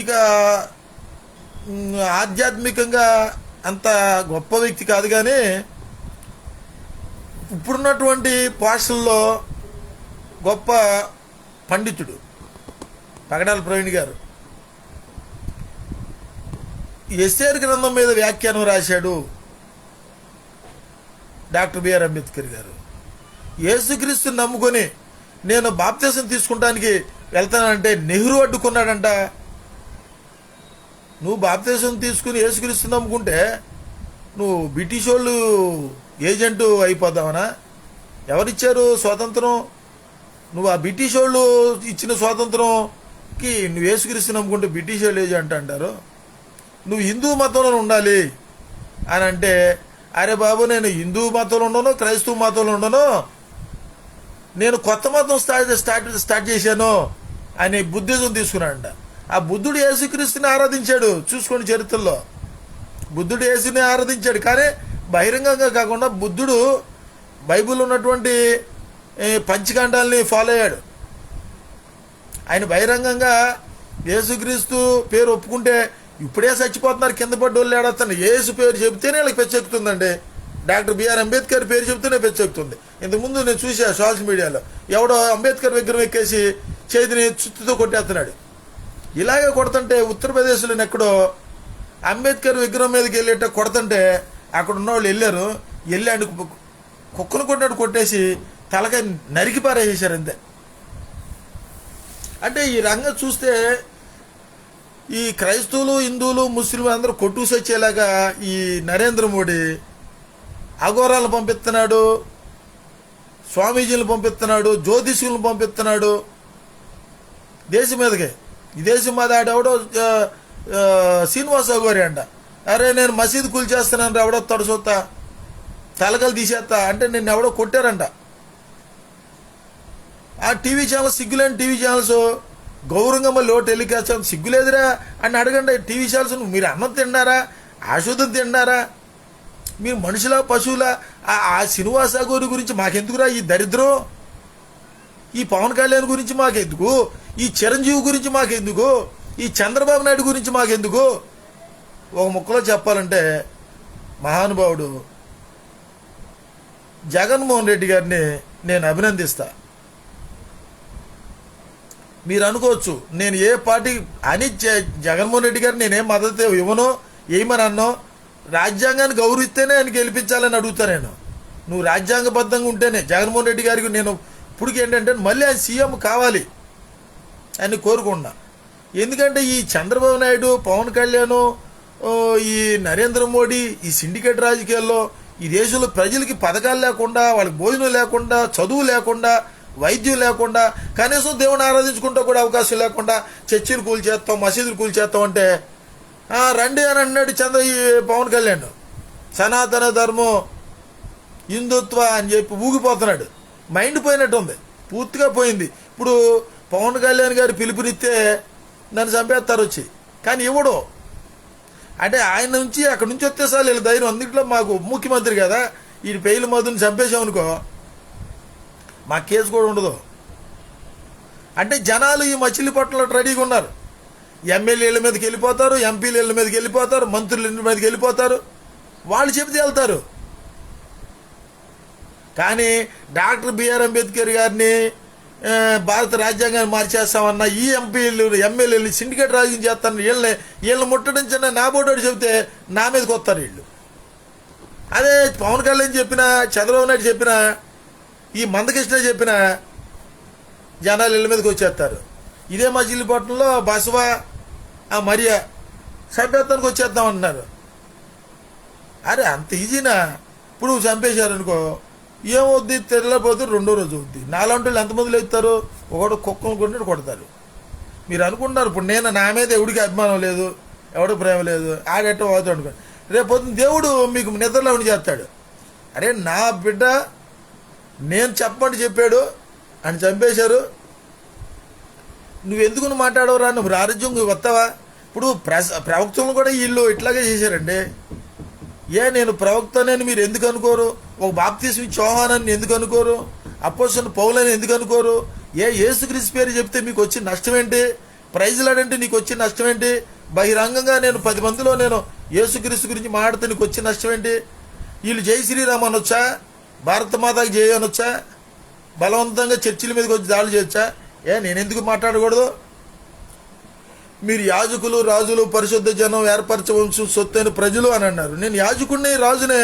ఇక ఆధ్యాత్మికంగా అంత గొప్ప వ్యక్తి కాదు, కానీ ఇప్పుడున్నటువంటి భాషల్లో గొప్ప పండితుడు పగడాల ప్రవీణ్ గారు. ఎస్ఏర్ గ్రంథం మీద వ్యాఖ్యానం రాశాడు డాక్టర్ బిఆర్ అంబేద్కర్ గారు. యేసుక్రీస్తుని నమ్ముకొని నేను బాప్తిసం తీసుకుంటానికి వెళ్తానంటే నెహ్రూ అడ్డుకున్నాడంట. నువ్వు బాప్తిసం తీసుకుని యేసుక్రీస్తుని నమ్ముకుంటే నువ్వు బ్రిటిష్ వాళ్ళు ఏజెంటు అయిపోదామనా? ఎవరిచ్చారు స్వాతంత్రం? నువ్వు ఆ బ్రిటిష్ వాళ్ళు ఇచ్చిన స్వాతంత్రంకి నువ్వు యేసుక్రీస్తుని నమ్ముకుంటే బ్రిటిష్ వాళ్ళు ఏజెంట్ అంటారు. నువ్వు హిందూ మతంలో ఉండాలి అని అంటే, అరే బాబు నేను హిందూ మతంలో ఉండను, క్రైస్తవ మతంలో ఉండను, నేను కొత్త మతం స్టార్ట్ చేశాను అని బుద్ధిజం తీసుకున్నాడంట. ఆ బుద్ధుడు యేసుక్రీస్తుని ఆరాధించాడు, చూసుకోండి చరిత్రలో. బుద్ధుడు యేసుని ఆరాధించాడు, కానీ బహిరంగంగా కాకుండా బుద్ధుడు బైబిల్ ఉన్నటువంటి పంచకాండాలని ఫాలో అయ్యాడు. ఆయన బహిరంగంగా యేసుక్రీస్తు పేరు ఒప్పుకుంటే ఇప్పుడే చచ్చిపోతున్నారు కింద పడ్డ వాళ్ళు ఏడొస్తాను. యేసు పేరు చెబితేనే వీళ్ళకి పెచ్చెక్కుతుందండి. డాక్టర్ బిఆర్ అంబేద్కర్ పేరు చెబితేనే పెచ్చెక్కుతుంది. ఇంతకుముందు నేను చూసా సోషల్ మీడియాలో, ఎవడో అంబేద్కర్ విగ్రహం ఎక్కేసి చేతిని చుత్తుతో కొట్టేస్తున్నాడు. ఇలాగే కొడుతుంటే ఉత్తరప్రదేశ్లో ఎక్కడో అంబేద్కర్ విగ్రహం మీదకి వెళ్ళేట కొడుతుంటే అక్కడ ఉన్న వాళ్ళు వెళ్ళి ఆయన కుక్కను కొట్టినట్టు కొట్టేసి తలకాయ నరికి పారేసేశారు అంతే. అంటే ఈ రంగం చూస్తే ఈ క్రైస్తవులు, హిందువులు, ముస్లింలు అందరూ కొట్టుకు వచ్చేలాగా ఈ నరేంద్ర మోడీ అఘోరాలను పంపిస్తున్నాడు, స్వామీజీలను పంపిస్తున్నాడు, జ్యోతిష్యులను పంపిస్తున్నాడు దేశం మీదకి. ఈ దేశం మీద ఆడెవడో శ్రీనివాస్ అఘోరి అంట, అరే నేను మసీదు కూల్చేస్తున్నాను ఎవడో తడుసొత్తా తలకలు తీసేస్తా అంటే నిన్ను ఎవడో కొట్టారంట. ఆ టీవీ ఛానల్స్, సిగ్గులేని టీవీ ఛానల్స్ గౌరవంగా మళ్ళీ టెలికాస్ట్ సిగ్గులేదురా అని అడగండి. టీవీ ఛానల్స్ మీరు అన్నం తిన్నారా, ఆశుద్ధం తిన్నారా, మీరు మనుషులా పశువులా? ఆ శ్రీనివాస గౌరి గురించి మాకెందుకురా ఈ దరిద్రం? ఈ పవన్ కళ్యాణ్ గురించి మాకెందుకు? ఈ చిరంజీవి గురించి మాకెందుకు? ఈ చంద్రబాబు నాయుడు గురించి మాకెందుకు? ఒక ముక్కలో చెప్పాలంటే మహానుభావుడు జగన్మోహన్ రెడ్డి గారిని నేను అభినందిస్తా. మీరు అనుకోవచ్చు నేను ఏ పార్టీ అని, జగన్మోహన్ రెడ్డి గారిని నేనేం మద్దతు ఇవ్వను, ఏమని అన్నో, రాజ్యాంగాన్ని గౌరవిస్తేనే ఆయన గెలిపించాలని అడుగుతా నేను. నువ్వు రాజ్యాంగబద్ధంగా ఉంటేనే జగన్మోహన్ రెడ్డి గారికి నేను ఇప్పటికి ఏంటంటే మళ్ళీ ఆయన సీఎం కావాలి అని కోరుకున్నా. ఎందుకంటే ఈ చంద్రబాబు నాయుడు, పవన్ కళ్యాణ్, ఈ నరేంద్ర మోడీ, ఈ సిండికేట్ రాజకీయాల్లో ఈ దేశంలో ప్రజలకి పథకాలు లేకుండా, వాళ్ళకి భోజనం లేకుండా, చదువు లేకుండా, వైద్యం లేకుండా, కనీసం దేవుని ఆరాధించుకుంటూ కూడా అవకాశం లేకుండా చర్చిలు కూల్చేస్తాం, మసీదులు కూల్చేస్తాం అంటే రండి అని అన్నాడు ఈ పవన్ కళ్యాణ్. సనాతన ధర్మం, హిందుత్వ అని చెప్పి ఊగిపోతున్నాడు. మైండ్ పోయినట్టు ఉంది, పూర్తిగా పోయింది. ఇప్పుడు పవన్ కళ్యాణ్ గారు పిలుపునిస్తే నన్ను చంపేస్తారు వచ్చి, కానీ ఇవ్వడు. అంటే ఆయన నుంచి అక్కడి నుంచి వస్తే సార్ వీళ్ళ ధైర్యం. అందుట్లో మాకు ముఖ్యమంత్రి కదా, ఈ పెయిల మధుని చంపేసామనుకో మా కేసు కూడా ఉండదు. అంటే జనాలు ఈ మచిలీపట్నంలో రెడీగా ఉన్నారు. ఎమ్మెల్యేల మీదకి వెళ్ళిపోతారు, ఎంపీల మీదకి వెళ్ళిపోతారు, మంత్రుల మీదకి వెళ్ళిపోతారు, వాళ్ళు చెబితే వెళ్తారు. కానీ డాక్టర్ బిఆర్ అంబేద్కర్ గారిని భారత రాజ్యాంగాన్ని మార్చేస్తామన్న ఈ ఎంపీలు, ఎమ్మెల్యేలు సిండికేట్ రాజకీయం చేస్తాను, వీళ్ళని ముట్టడించిన నా బోటోడు చెబితే నా మీదకి వస్తారు వీళ్ళు. అదే పవన్ కళ్యాణ్ చెప్పిన, చంద్రబాబు నాయుడు చెప్పిన, ఈ మందకృష్ణ చెప్పిన జనాలు ఇళ్ళ మీదకి వచ్చేస్తారు. ఇదే మచిలీపట్నంలో బసవ, మరియా చంపేస్తానికి వచ్చేద్దామంటున్నారు. అరే అంత ఈజీనా? ఇప్పుడు చంపేశారనుకో ఏమవుద్ది, తెరలేకపోతే రెండో రోజు అవుద్ది. నాలాంటి వాళ్ళు ఎంతమంది లేస్తారు? ఒకడు కుక్కలు కొట్టినట్టు కొడతారు. మీరు అనుకుంటున్నారు ఇప్పుడు నేను నా మీద ఎవడికి అభిమానం లేదు, ఎవడికి ప్రేమ లేదు, ఆడెట్ట పోతాడు అనుకో. రేపు పొద్దున్న దేవుడు మీకు నిద్రలో ఉండి చేస్తాడు, అరే నా బిడ్డ నేను చెప్పండి చెప్పాడు అని చంపేశారు, నువ్వెందుకు మాట్లాడవురా, నువ్వు ఆరోగ్యం వస్తావా? ఇప్పుడు ప్రవక్తలను కూడా వీళ్ళు ఇట్లాగే చేశారండి. నేను ప్రవక్తనని మీరు ఎందుకు అనుకోరు? ఒక బాప్తీసం ఇచ్చి యోహానాన్ని ఎందుకు అనుకోరు? అపోస్తలుడైన పౌలని ఎందుకు అనుకోరు? యేసుక్రీస్తు పేరు చెప్తే మీకు వచ్చిన నష్టం ఏంటి? ప్రైజ్లాడంటే నీకు వచ్చిన నష్టం ఏంటి? బహిరంగంగా నేను 10 మందిలో నేను యేసుక్రీస్తు గురించి మాట్లాడితే నీకు వచ్చిన నష్టం ఏంటి? వీళ్ళు జై శ్రీరామ్ అనొచ్చా, భారత మాతకి జై అనొచ్చా, బలవంతంగా చర్చిల మీదకి వచ్చి దాడులు చేయొచ్చా? నేను ఎందుకు మాట్లాడకూడదు? మీరు యాజకులు, రాజులు, పరిశుద్ధ జనం, ఏర్పరచవచ్చు సొత్తైన ప్రజలు అని అన్నారు. నేను యాజకుడిని, రాజునే,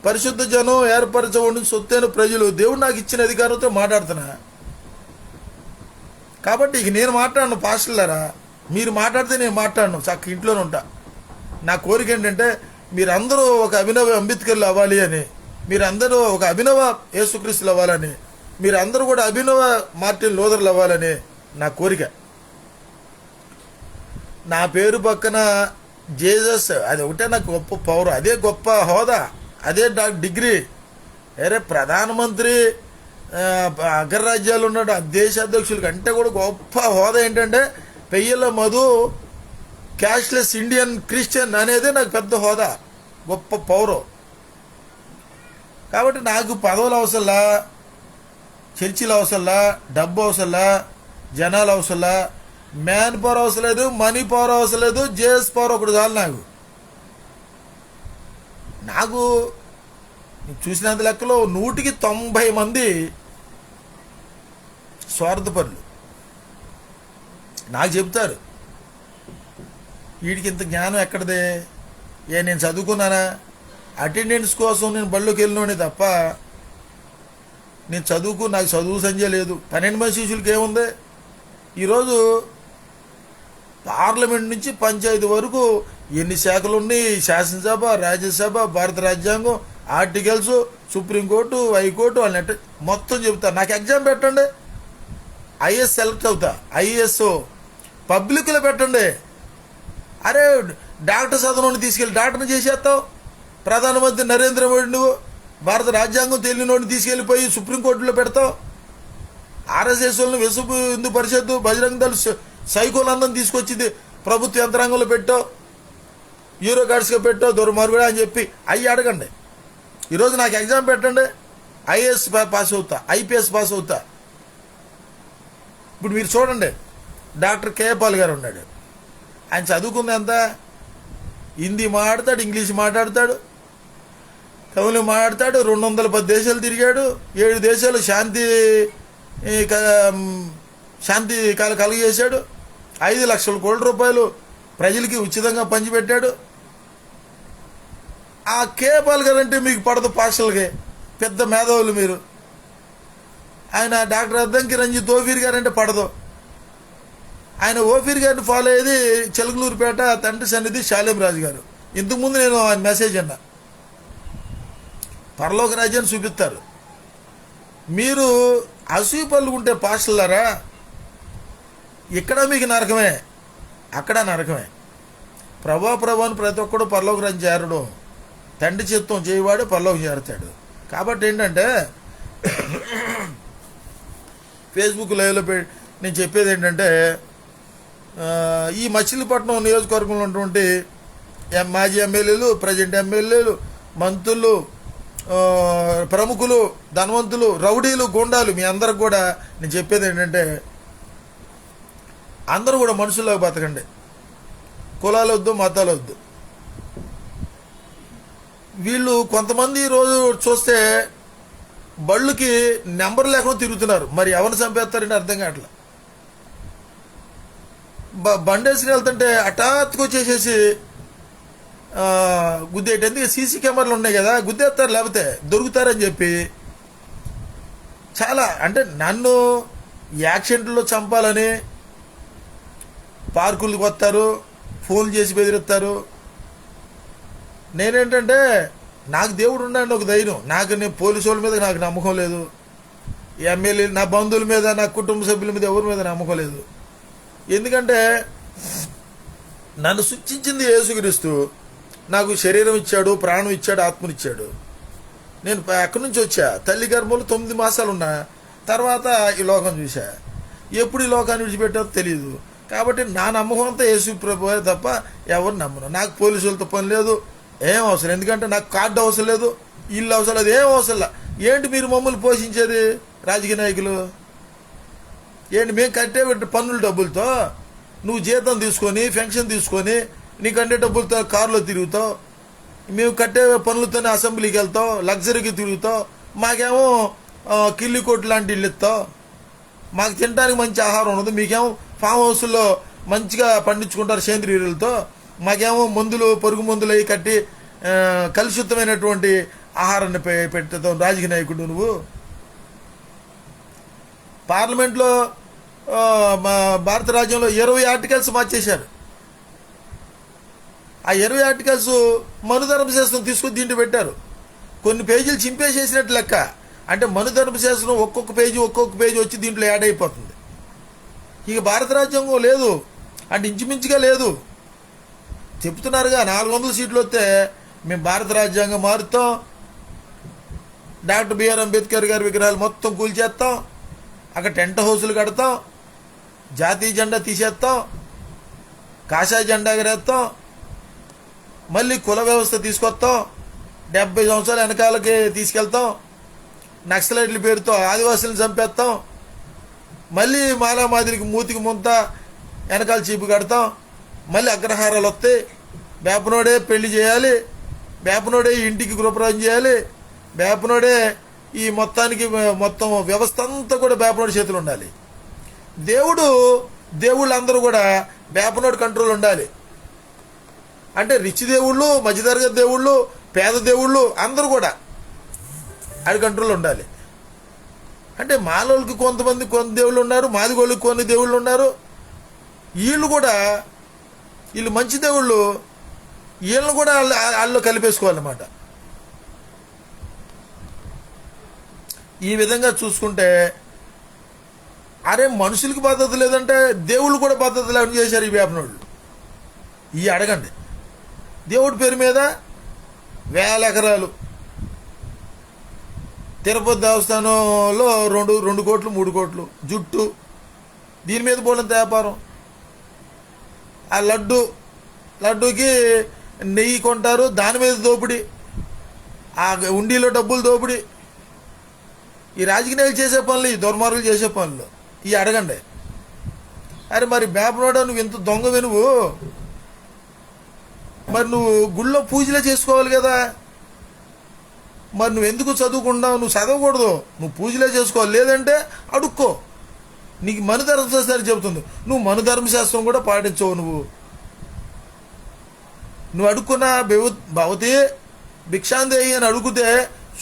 పరిశుద్ధ జనం, ఏర్పరచవచ్చు సొత్తైన ప్రజలు. దేవుడు నాకు ఇచ్చిన అధికారంతో మాట్లాడుతున్నా. కాబట్టి ఇక నేను మాట్లాడను పాస్టర్లారా, మీరు మాట్లాడితే నేను మాట్లాడను, చక్క ఇంట్లోనే ఉంటా. నా కోరిక ఏంటంటే మీరందరూ ఒక అభినవ అంబేద్కర్లు అవ్వాలి అని, మీరందరూ ఒక అభినవ యేసుక్రీస్తులు అవ్వాలని, మీరందరూ కూడా అభినవ మార్టిన్ లూథర్లు అవ్వాలని నా కోరిక. నా పేరు పక్కన జేజస్, అది ఒకటే నాకు గొప్ప పవర్, అదే గొప్ప హోదా, అదే డిగ్రీ. వేరే ప్రధానమంత్రి అగ్రరాజ్యాలు ఉన్నాడు, దేశ అధ్యక్షుల కంటే కూడా గొప్ప హోదా ఏంటంటే Peyyala Madhu cashless Indian Christian అనేది నాకు పెద్ద హోదా, గొప్ప పౌరు. కాబట్టి నాకు పదవులు అవసరంలా, చర్చిలు అవసరంలా, డబ్బు అవసరంలా, జనాలు అవసరంలా, మ్యాన్ పవర్ అవసరం లేదు, మనీ పవర్ అవసరం లేదు, జేఎస్ పవర్ ఒకటి చాలు నాకు చూసినంత లెక్కలో 100కి 90 మంది స్వార్థపరులు నాకు చెప్తారు, వీడికి ఇంత జ్ఞానం ఎక్కడదే, నేను చదువుకున్నానా? అటెండెన్స్ కోసం నేను బళ్ళోకి వెళ్ళినోనే తప్ప నేను నాకు చదువు సంజయ్ లేదు. 12 మంది శిష్యులకి ఏముంది? ఈరోజు పార్లమెంట్ నుంచి పంచాయతీ వరకు ఎన్ని శాఖలు ఉన్నాయి, శాసనసభ, రాజ్యసభ, భారత రాజ్యాంగం, ఆర్టికల్స్, సుప్రీంకోర్టు, హైకోర్టు అన్నట్టు మొత్తం చెబుతా. నాకు ఎగ్జామ్ పెట్టండి, ఐఏఎస్ సెలెక్ట్ అవుతా, ఐఏఎస్ పబ్లిక్లో పెట్టండి. అరే డాక్టర్ చదవనోడిని తీసుకెళ్ళి డాక్టర్ని చేసేస్తావు, ప్రధానమంత్రి నరేంద్ర మోడీ నువ్వు భారత రాజ్యాంగం తెలియనోడిని తీసుకెళ్ళిపోయి సుప్రీంకోర్టులో పెడతావు, ఆర్ఎస్ఎస్ వాళ్ళని విశ్వ హిందూ పరిషత్తు, బజరంగ దళ సైకోలందరిని తీసుకొచ్చింది ప్రభుత్వ యంత్రాంగంలో పెట్టావు, యూరోగార్డ్స్గా పెట్టావు, దుర్మార్గుడా అని చెప్పి అయ్యి అడగండి. ఈరోజు నాకు ఎగ్జామ్ పెట్టండి, ఐఏఎస్ పాస్ అవుతా, ఐపీఎస్ పాస్ అవుతా. ఇప్పుడు మీరు చూడండి, డాక్టర్ కే పాల్ గారు ఉన్నాడు, ఆయన చదువుకుంది ఎంత? హిందీ మాట్లాడతాడు, ఇంగ్లీష్ మాట్లాడతాడు, తమిళ మాట్లాడతాడు, 210 దేశాలు తిరిగాడు, 7 దేశాలు శాంతి కలుగజేశాడు, 5 లక్షల కోట్ల రూపాయలు ప్రజలకి ఉచితంగా పంచిపెట్టాడు. ఆ కేపాల్ గారు అంటే మీకు పడదు, పాస్టర్లకి పెద్ద మేధావులు మీరు. ఆయన డాక్టర్ అద్దంకి రంజిత్ ఓఫీర్ గారు అంటే పడదు. ఆయన ఓఫీర్ గారిని ఫాలో అయ్యేది చిలకలూరుపేట తండ్రి సన్నిధి శాలేం రాజు గారు. ఇంతకుముందు నేను ఆయన మెసేజ్ అన్నా, పరలోక రాజ్యాన్ని చూపిస్తారు. మీరు అసూయ పలుకుంటే పాస్టర్లారా, ఇక్కడ మీకు నరకమే, అక్కడ నరకమే. ప్రభాని ప్రతి ఒక్కడు పరలోక రాజ్యం చేరడు, తండ్రి చిత్తం చేయవాడు పరలోకి చేరుతాడు. కాబట్టి ఏంటంటే ఫేస్బుక్ లైవ్లో నేను చెప్పేది ఏంటంటే, ఈ మచిలీపట్నం నియోజకవర్గంలో ఉన్నటువంటి మాజీ ఎమ్మెల్యేలు, ప్రజెంట్ ఎమ్మెల్యేలు, మంత్రులు, ప్రముఖులు, ధనవంతులు, రౌడీలు, గుండాలు, మీ అందరికి కూడా నేను చెప్పేది ఏంటంటే, అందరూ కూడా మనుషుల్లాగా బతకండి, కులాలు వద్దు, మతాలు వద్దు. వీళ్ళు కొంతమంది రోజు చూస్తే బళ్ళుకి నెంబర్ లేకుండా తిరుగుతున్నారు, మరి ఎవరిని చంపేస్తారంటే అర్థం కావట్లేదు. బండేసుకుని వెళ్తుంటే హఠాత్తుకు వచ్చేసేసి గుద్దేటందుకు సీసీ కెమెరాలు ఉన్నాయి కదా, గుద్దేస్తారు, లేకపోతే దొరుకుతారని చెప్పి చాలా, అంటే నన్ను యాక్సిడెంట్లో చంపాలని పార్కులకు వస్తారు, ఫోన్ చేసి బెదిరిస్తారు. నేనేంటంటే నాకు దేవుడు ఉన్నాడు ఒక ధైర్యం, నేను పోలీసు వాళ్ళ మీద నాకు నమ్మకం లేదు, ఎమ్మెల్యే నా బంధువుల మీద, నా కుటుంబ సభ్యుల మీద ఎవరి మీద నమ్మకం లేదు. ఎందుకంటే నన్ను సృష్టించింది యేసుక్రీస్తు. నాకు శరీరం ఇచ్చాడు, ప్రాణం ఇచ్చాడు, ఆత్మనిచ్చాడు. నేను అక్కడి నుంచి వచ్చా. తల్లి గర్భంలో 9 మాసాలు ఉన్నా. తర్వాత ఈ లోకం చూసా. ఎప్పుడు ఈ లోకాన్ని విడిచిపెట్టారో తెలియదు. కాబట్టి నా నమ్మకం అంతా యేసు ప్రభువే తప్ప ఎవరు నమ్మను. నాకు పోలీసులతో పని లేదు, ఏం అవసరం. ఎందుకంటే నాకు కార్డు అవసరం లేదు, ఇల్లు అవసరం లేదు, ఏం అవసరం లేదు. ఏంటి మీరు మమ్మల్ని పోషించేది రాజకీయ నాయకులు? ఏంటి మేము కట్టే పన్నుల డబ్బులతో నువ్వు జీతం తీసుకొని పెన్షన్ తీసుకొని నీకంటే డబ్బులతో కారులో తిరుగుతావు, మేము కట్టే పనులతోనే అసెంబ్లీకి వెళ్తావు, లగ్జరీకి తిరుగుతావు, మాకేమో కిల్లి కొట్టు లాంటి ఇల్లు ఇస్తావు, మాకు తినడానికి మంచి ఆహారం ఉండదు, మీకేమో ఫామ్ హౌస్లో మంచిగా పండించుకుంటారు సేంద్రియ ఎరువులతో, మాకేమో మందులు పరుగు మందులు అవి కట్టి కలుషితమైనటువంటి ఆహారాన్ని పెడతావు రాజకీయ నాయకుడు నువ్వు. పార్లమెంట్లో భారత రాజ్యంలో 20 ఆర్టికల్స్ మార్చేశారు. ఆ 20 ఆర్టికల్స్ మనుధర్మశాస్త్రం తీసుకుని దీంట్లో పెట్టారు. కొన్ని పేజీలు చింపేసేసినట్టు లెక్క. అంటే మనుధర్మశాస్త్రం ఒక్కొక్క పేజీ వచ్చి దీంట్లో యాడ్ అయిపోతుంది. ఇక భారత రాజ్యాంగం లేదు అంటే ఇంచుమించుగా లేదు. చెప్తున్నారుగా 400 సీట్లు వస్తే మేము భారత రాజ్యాంగం మారుతాం, డాక్టర్ బిఆర్ అంబేద్కర్ గారి విగ్రహాలు మొత్తం కూల్చేస్తాం, అక్కడ టెంట్ హౌసులు కడతాం, జాతీయ జెండా తీసేస్తాం, కాషాయ జెండా ఎగరేస్తాం, మళ్ళీ కుల వ్యవస్థ తీసుకొస్తాం, 70 సంవత్సరాల వెనకాలకి తీసుకెళ్తాం, నక్సలైట్ల పేరుతో ఆదివాసులను చంపేస్తాం, మళ్ళీ మాలామాదిరికి మూతికి ముంత వెనకాల చీపు కడతాం, మళ్ళీ అగ్రహారాలు వస్తాయి, వేపనోడే పెళ్లి చేయాలి, వేపనోడే ఇంటికి గృహప్రవేశం చేయాలి, వేపనోడే ఈ మొత్తం వ్యవస్థ అంతా కూడా వేపనోడి చేతులు ఉండాలి. దేవుళ్ళందరూ కూడా వేపనోడి కంట్రోల్ ఉండాలి. అంటే రిచ్ దేవుళ్ళు, మధ్యతరగతి దేవుళ్ళు, పేద దేవుళ్ళు అందరూ కూడా ఆడి కంట్రోల్ ఉండాలి. అంటే మాలోళ్ళకి కొంత దేవుళ్ళు ఉన్నారు, మాదిగోళ్ళకి కొన్ని దేవుళ్ళు ఉన్నారు. వీళ్ళు మంచి దేవుళ్ళు, వీళ్ళని కూడా వాళ్ళు కలిపేసుకోవాలన్నమాట. ఈ విధంగా చూసుకుంటే అరే మనుషులకి పద్ధతి లేదంటే దేవుళ్ళు కూడా పద్ధతి లేకుండా చేశారు ఈ వేపనోళ్ళు. అడగండి, దేవుడి పేరు మీద 1000 ఎకరాలు, తిరుపతి దేవస్థానంలో 2 కోట్లు 3 కోట్లు జుట్టు, దీని మీద పోలంత వ్యాపారం. ఆ లడ్డూకి నెయ్యి కొంటారు, దాని మీద దోపిడీ, ఆ ఉండిలో డబ్బులు దోపిడీ. ఈ రాజకీయ నాయకులు చేసే పనులు, ఈ దుర్మార్గులు చేసే పనులు అడగండి. అరే మరి వేపనోడా నువ్వు ఇంత దొంగవి నువ్వు, మరి నువ్వు గుళ్ళో పూజలే చేసుకోవాలి కదా, మరి నువ్వు ఎందుకు చదువుకుంటావు? నువ్వు చదవకూడదు, నువ్వు పూజలే చేసుకోవాలి, లేదంటే అడుక్కో. నీకు మనుధర్మశాస్త్రం చెబుతుంది, నువ్వు మనుధర్మశాస్త్రం కూడా పాటించవు. నువ్వు అడుక్కున్న భవతి భిక్షాందేయి అని అడుగుతే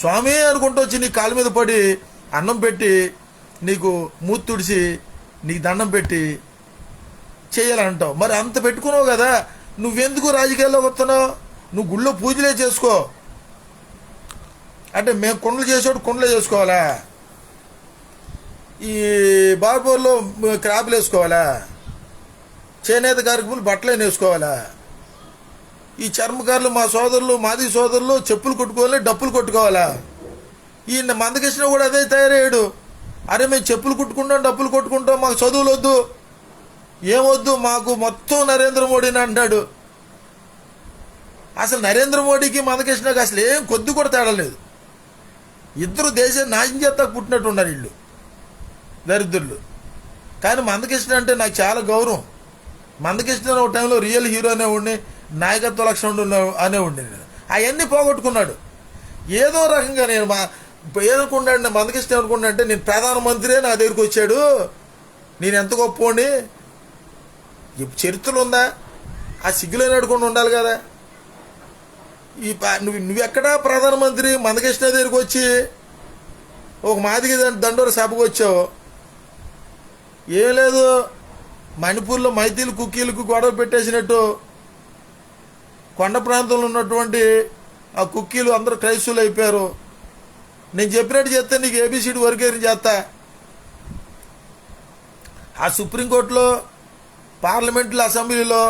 స్వామి అనుకుంటూ వచ్చి నీ కాళ్ళ మీద పడి అన్నం పెట్టి నీకు మూతి తుడిసి నీకు దండం పెట్టి చేయాలంటావు. మరి అంత పెట్టుకున్నావు కదా, నువ్వెందుకు రాజకీయాల్లో వస్తున్నావు? నువ్వు గుళ్ళో పూజలే చేసుకో. అంటే మేము కుండలు చేసేవాడు కుండలే చేసుకోవాలా? ఈ బార్బర్లో క్రాపులు వేసుకోవాలా? చేనేత కార్మికులు బట్టలే వేసుకోవాలా? ఈ చర్మకారులు మాది సోదరులు చెప్పులు కొట్టుకోవాలి, డప్పులు కొట్టుకోవాలా? ఈ మందకృష్ణ కూడా అదే తయారయ్యాడు. అరే మేము చెప్పులు కుట్టుకుంటాం, డప్పులు కొట్టుకుంటాం, మాకు చదువులు వద్దు, ఏమొద్దు, మాకు మొత్తం నరేంద్ర మోడీని అంటాడు. అసలు నరేంద్ర మోడీకి మందకృష్ణకి అసలు ఏం కొద్ది కూడా తేడా లేదు. ఇద్దరు దేశాన్ని నాశనం చేస్తా పుట్టినట్టు ఉన్నారు వీళ్ళు దరిద్రులు. కానీ మందకృష్ణ అంటే నాకు చాలా గౌరవం. మందకృష్ణ ఒక టైంలో రియల్ హీరో అనే ఉండి, నాయకత్వ లక్షణం అనే ఉండి, అవన్నీ పోగొట్టుకున్నాడు. ఏదో రకంగా నేను ఏదనుకున్నాడు మందకృష్ణ ఏమనుకున్నా అంటే, నేను ప్రధానమంత్రి నా దగ్గరికి వచ్చాడు, నేను ఎంత గొప్పని చరిత్రలు ఉందా? ఆ సిగ్గులేని అడుకుండా ఉండాలి కదా. నువ్వెక్కడా ప్రధానమంత్రి మందకృష్ణ దగ్గరికి వచ్చి ఒక మాదిగ దండోర సభకు వచ్చావు? ఏం లేదు, మణిపూర్లో మైతీలు కుక్కీలకు గొడవ పెట్టేసినట్టు కొండ ప్రాంతంలో ఉన్నటువంటి ఆ కుక్కీలు అందరూ క్రైస్తవులు అయిపోయారు. నేను చెప్పినట్టు చేస్తే నీకు ఏబిసిడి వర్గీకరణ చేస్తా. ఆ సుప్రీంకోర్టులో, పార్లమెంట్లో, అసెంబ్లీలో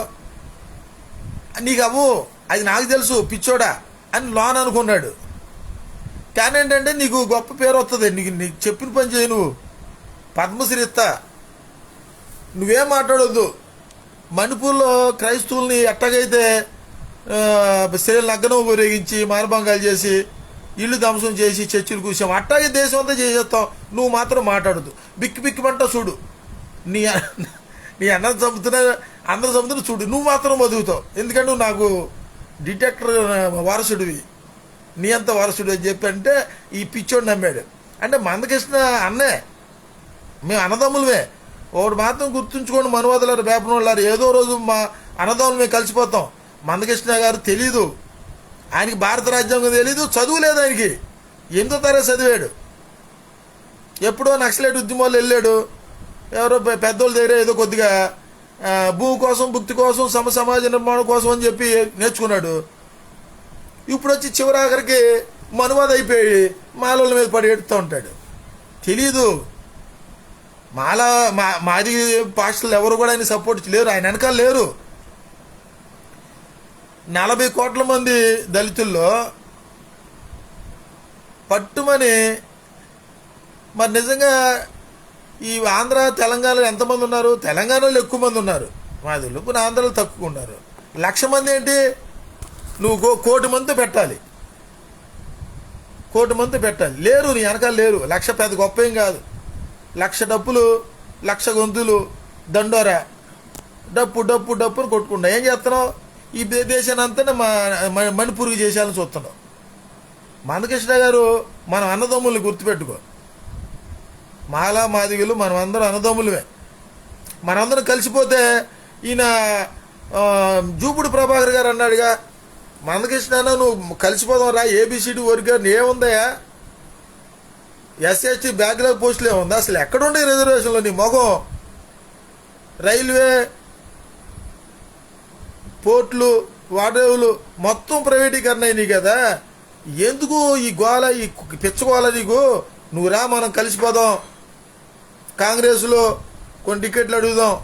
నీకు అవ్వు, అది నాకు తెలుసు పిచ్చోడా అని లోన్ అనుకున్నాడు. కానీ ఏంటంటే నీకు గొప్ప పేరు వస్తుంది, నీకు చెప్పిన పని చేయి, నువ్వు పద్మశ్రీ ఇస్తా, నువ్వేం మాట్లాడొద్దు. మణిపూర్లో క్రైస్తవుల్ని ఎట్టగైతే స్త్రీలు నగ్గనం ఊరేగించి మానభంగాలు చేసి ఇల్లు ధ్వంసం చేసి చర్చిలు కూర్చాం, అట్టాగే దేశం అంతా చేసేస్తాం, నువ్వు మాత్రం మాట్లాడద్దు. బిక్కి బిక్కిమంట చూడు, నీ నీ అన్నం చంపుతున్నా అందరూ చంపుతున్నా చూడు, నువ్వు మాత్రం బతుకుతావు. ఎందుకంటే నువ్వు నాకు డిటెక్టర్ వారసుడివి, నీ అంత వారసుడు అని చెప్పి అంటే ఈ పిచ్చోడు నమ్మాడు. అంటే మందకృష్ణ అన్నే, మేము అన్నదమ్ములమే. ఒకటి మాత్రం గుర్తుంచుకోండి మనువాదులారు, వేపనోళ్ళారు, ఏదో రోజు మా అన్నదమ్ములు మేము కలిసిపోతాం. మందకృష్ణ గారు తెలీదు, ఆయనకి భారత రాజ్యాంగం తెలీదు, చదువు లేదు ఆయనకి. 8వ తరగతి చదివాడు, ఎప్పుడో నక్సలైట్ ఉద్యమాలు వెళ్ళాడు, ఎవరో పెద్దోళ్ళ దగ్గర ఏదో కొద్దిగా భూమి కోసం భుక్తి కోసం సమాజ నిర్మాణం కోసం అని చెప్పి నేర్చుకున్నాడు. ఇప్పుడు వచ్చి చివరాఖరికి మనువాద అయిపోయి మాలోళ్ళ మీద పడి ఎడుతూ ఉంటాడు. తెలీదు. మాది పాస్టర్లు ఎవరు కూడా ఆయన సపోర్ట్ లేరు, ఆయన వెనకాల లేరు. 40 కోట్ల మంది దళితుల్లో పట్టుమని మరి నిజంగా ఈ ఆంధ్ర తెలంగాణలో ఎంతమంది ఉన్నారు? తెలంగాణలో ఎక్కువ మంది ఉన్నారు, మాదిలో ఇప్పుడు ఆంధ్రలో తక్కువ ఉన్నారు. 1,00,000 మంది ఏంటి? నువ్వు 1,00,00,000 మందితో పెట్టాలి, 1,00,00,000 మందితో పెట్టాలి. లేరు, నీ వెనకాల లేరు. 1,00,000 పెద్ద గొప్ప ఏం కాదు. 1,00,000 డప్పులు, 1,00,000 గొంతులు, దండోరా, డప్పు డప్పు డప్పును కొట్టుకుంటా ఏం చేస్తున్నావు? ఈ దేశాన్ని అంతా మణిపూర్కి చేసేయాలని చూస్తున్నావు. మందకృష్ణ గారు, మనం అన్నదమ్ముల్ని గుర్తుపెట్టుకో. మాలా మాదిగలు మనం అందరం అన్నదమ్ములమే. మనందరం కలిసిపోతే ఈయన జూపుడు ప్రభాకర్ గారు అన్నాడుగా, మందకృష్ణ నువ్వు కలిసిపోదాం రా, ఏబిసిడి వర్క్ గారిని ఏముందయా, ఎస్ఎస్టీ బ్యాక్లాగ్ పోస్టులు ఏముందా, అసలు ఎక్కడుండే రిజర్వేషన్లో నీ మొగం? రైల్వే, పోర్ట్లు, వాటర్లు మొత్తం ప్రైవేటీకరణ అయినాయి కదా, ఎందుకు ఈ గోల, ఈ పిచ్చగోల నీకు? నువ్వు రా, మనం కలిసిపోదాం, కాంగ్రెస్లో కొన్ని టికెట్లు అడుగుదాం,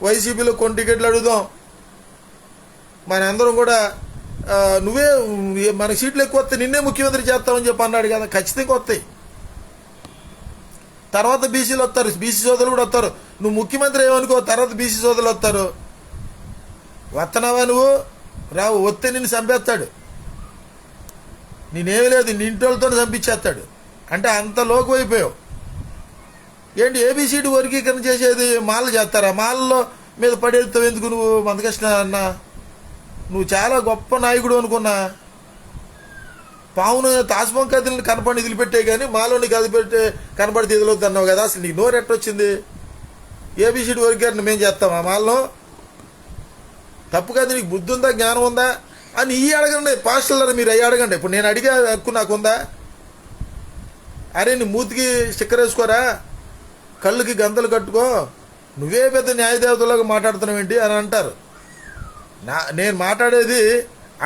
వైసీపీలో కొన్ని టికెట్లు అడుగుదాం, మన అందరం కూడా నువ్వే మన సీట్లు ఎక్కువ వస్తాయి, నిన్నే ముఖ్యమంత్రి చేస్తామని చెప్పి అన్నాడు కదా, ఖచ్చితంగా వస్తాయి. తర్వాత బీసీలు వస్తారు, బీసీ సోదరులు కూడా వస్తారు. నువ్వు ముఖ్యమంత్రి ఏమనుకో, తర్వాత బీసీ సోదరులు వస్తారు. వస్తున్నావా నువ్వు? రావు, వస్తే నిన్ను చంపేస్తాడు, నేనేమి లేదు, నీ ఇంటోళ్ళతో చంపించేస్తాడు. అంటే అంత లోకు అయిపోయావు. ఏంటి ఏబిసిడి వర్గీకరణ చేసేది? మాలలు చేస్తారా? మాలలో మీద పడేస్తావు ఎందుకు నువ్వు? మందకృష్ణ అన్న, నువ్వు చాలా గొప్ప నాయకుడు అనుకున్నా. పావును తాజ్మహల్ కదిలిని కనపడి వదిలిపెట్టే కానీ మాలోని కనపడితే ఎదులవుద్ది అన్నావు కదా, అసలు నీకు నోరు ఎట్టొచ్చింది? ఏబిసిడి వర్గీకరణ మేము చేస్తామా మాల్లో? తప్పు కాదు, నీకు బుద్ధి ఉందా, జ్ఞానం ఉందా అని అడగండి పాస్టర్లు, మీరు అడగండి. ఇప్పుడు నేను అడిగే హక్కు నాకుందా? అరే నీ మూతికి స్టిక్కర్ వేసుకోరా, కళ్ళుకి గంతలు కట్టుకో, నువ్వే పెద్ద న్యాయదేవతలాగా మాట్లాడుతున్నావు ఏంటి అని అంటారు. నేను మాట్లాడేది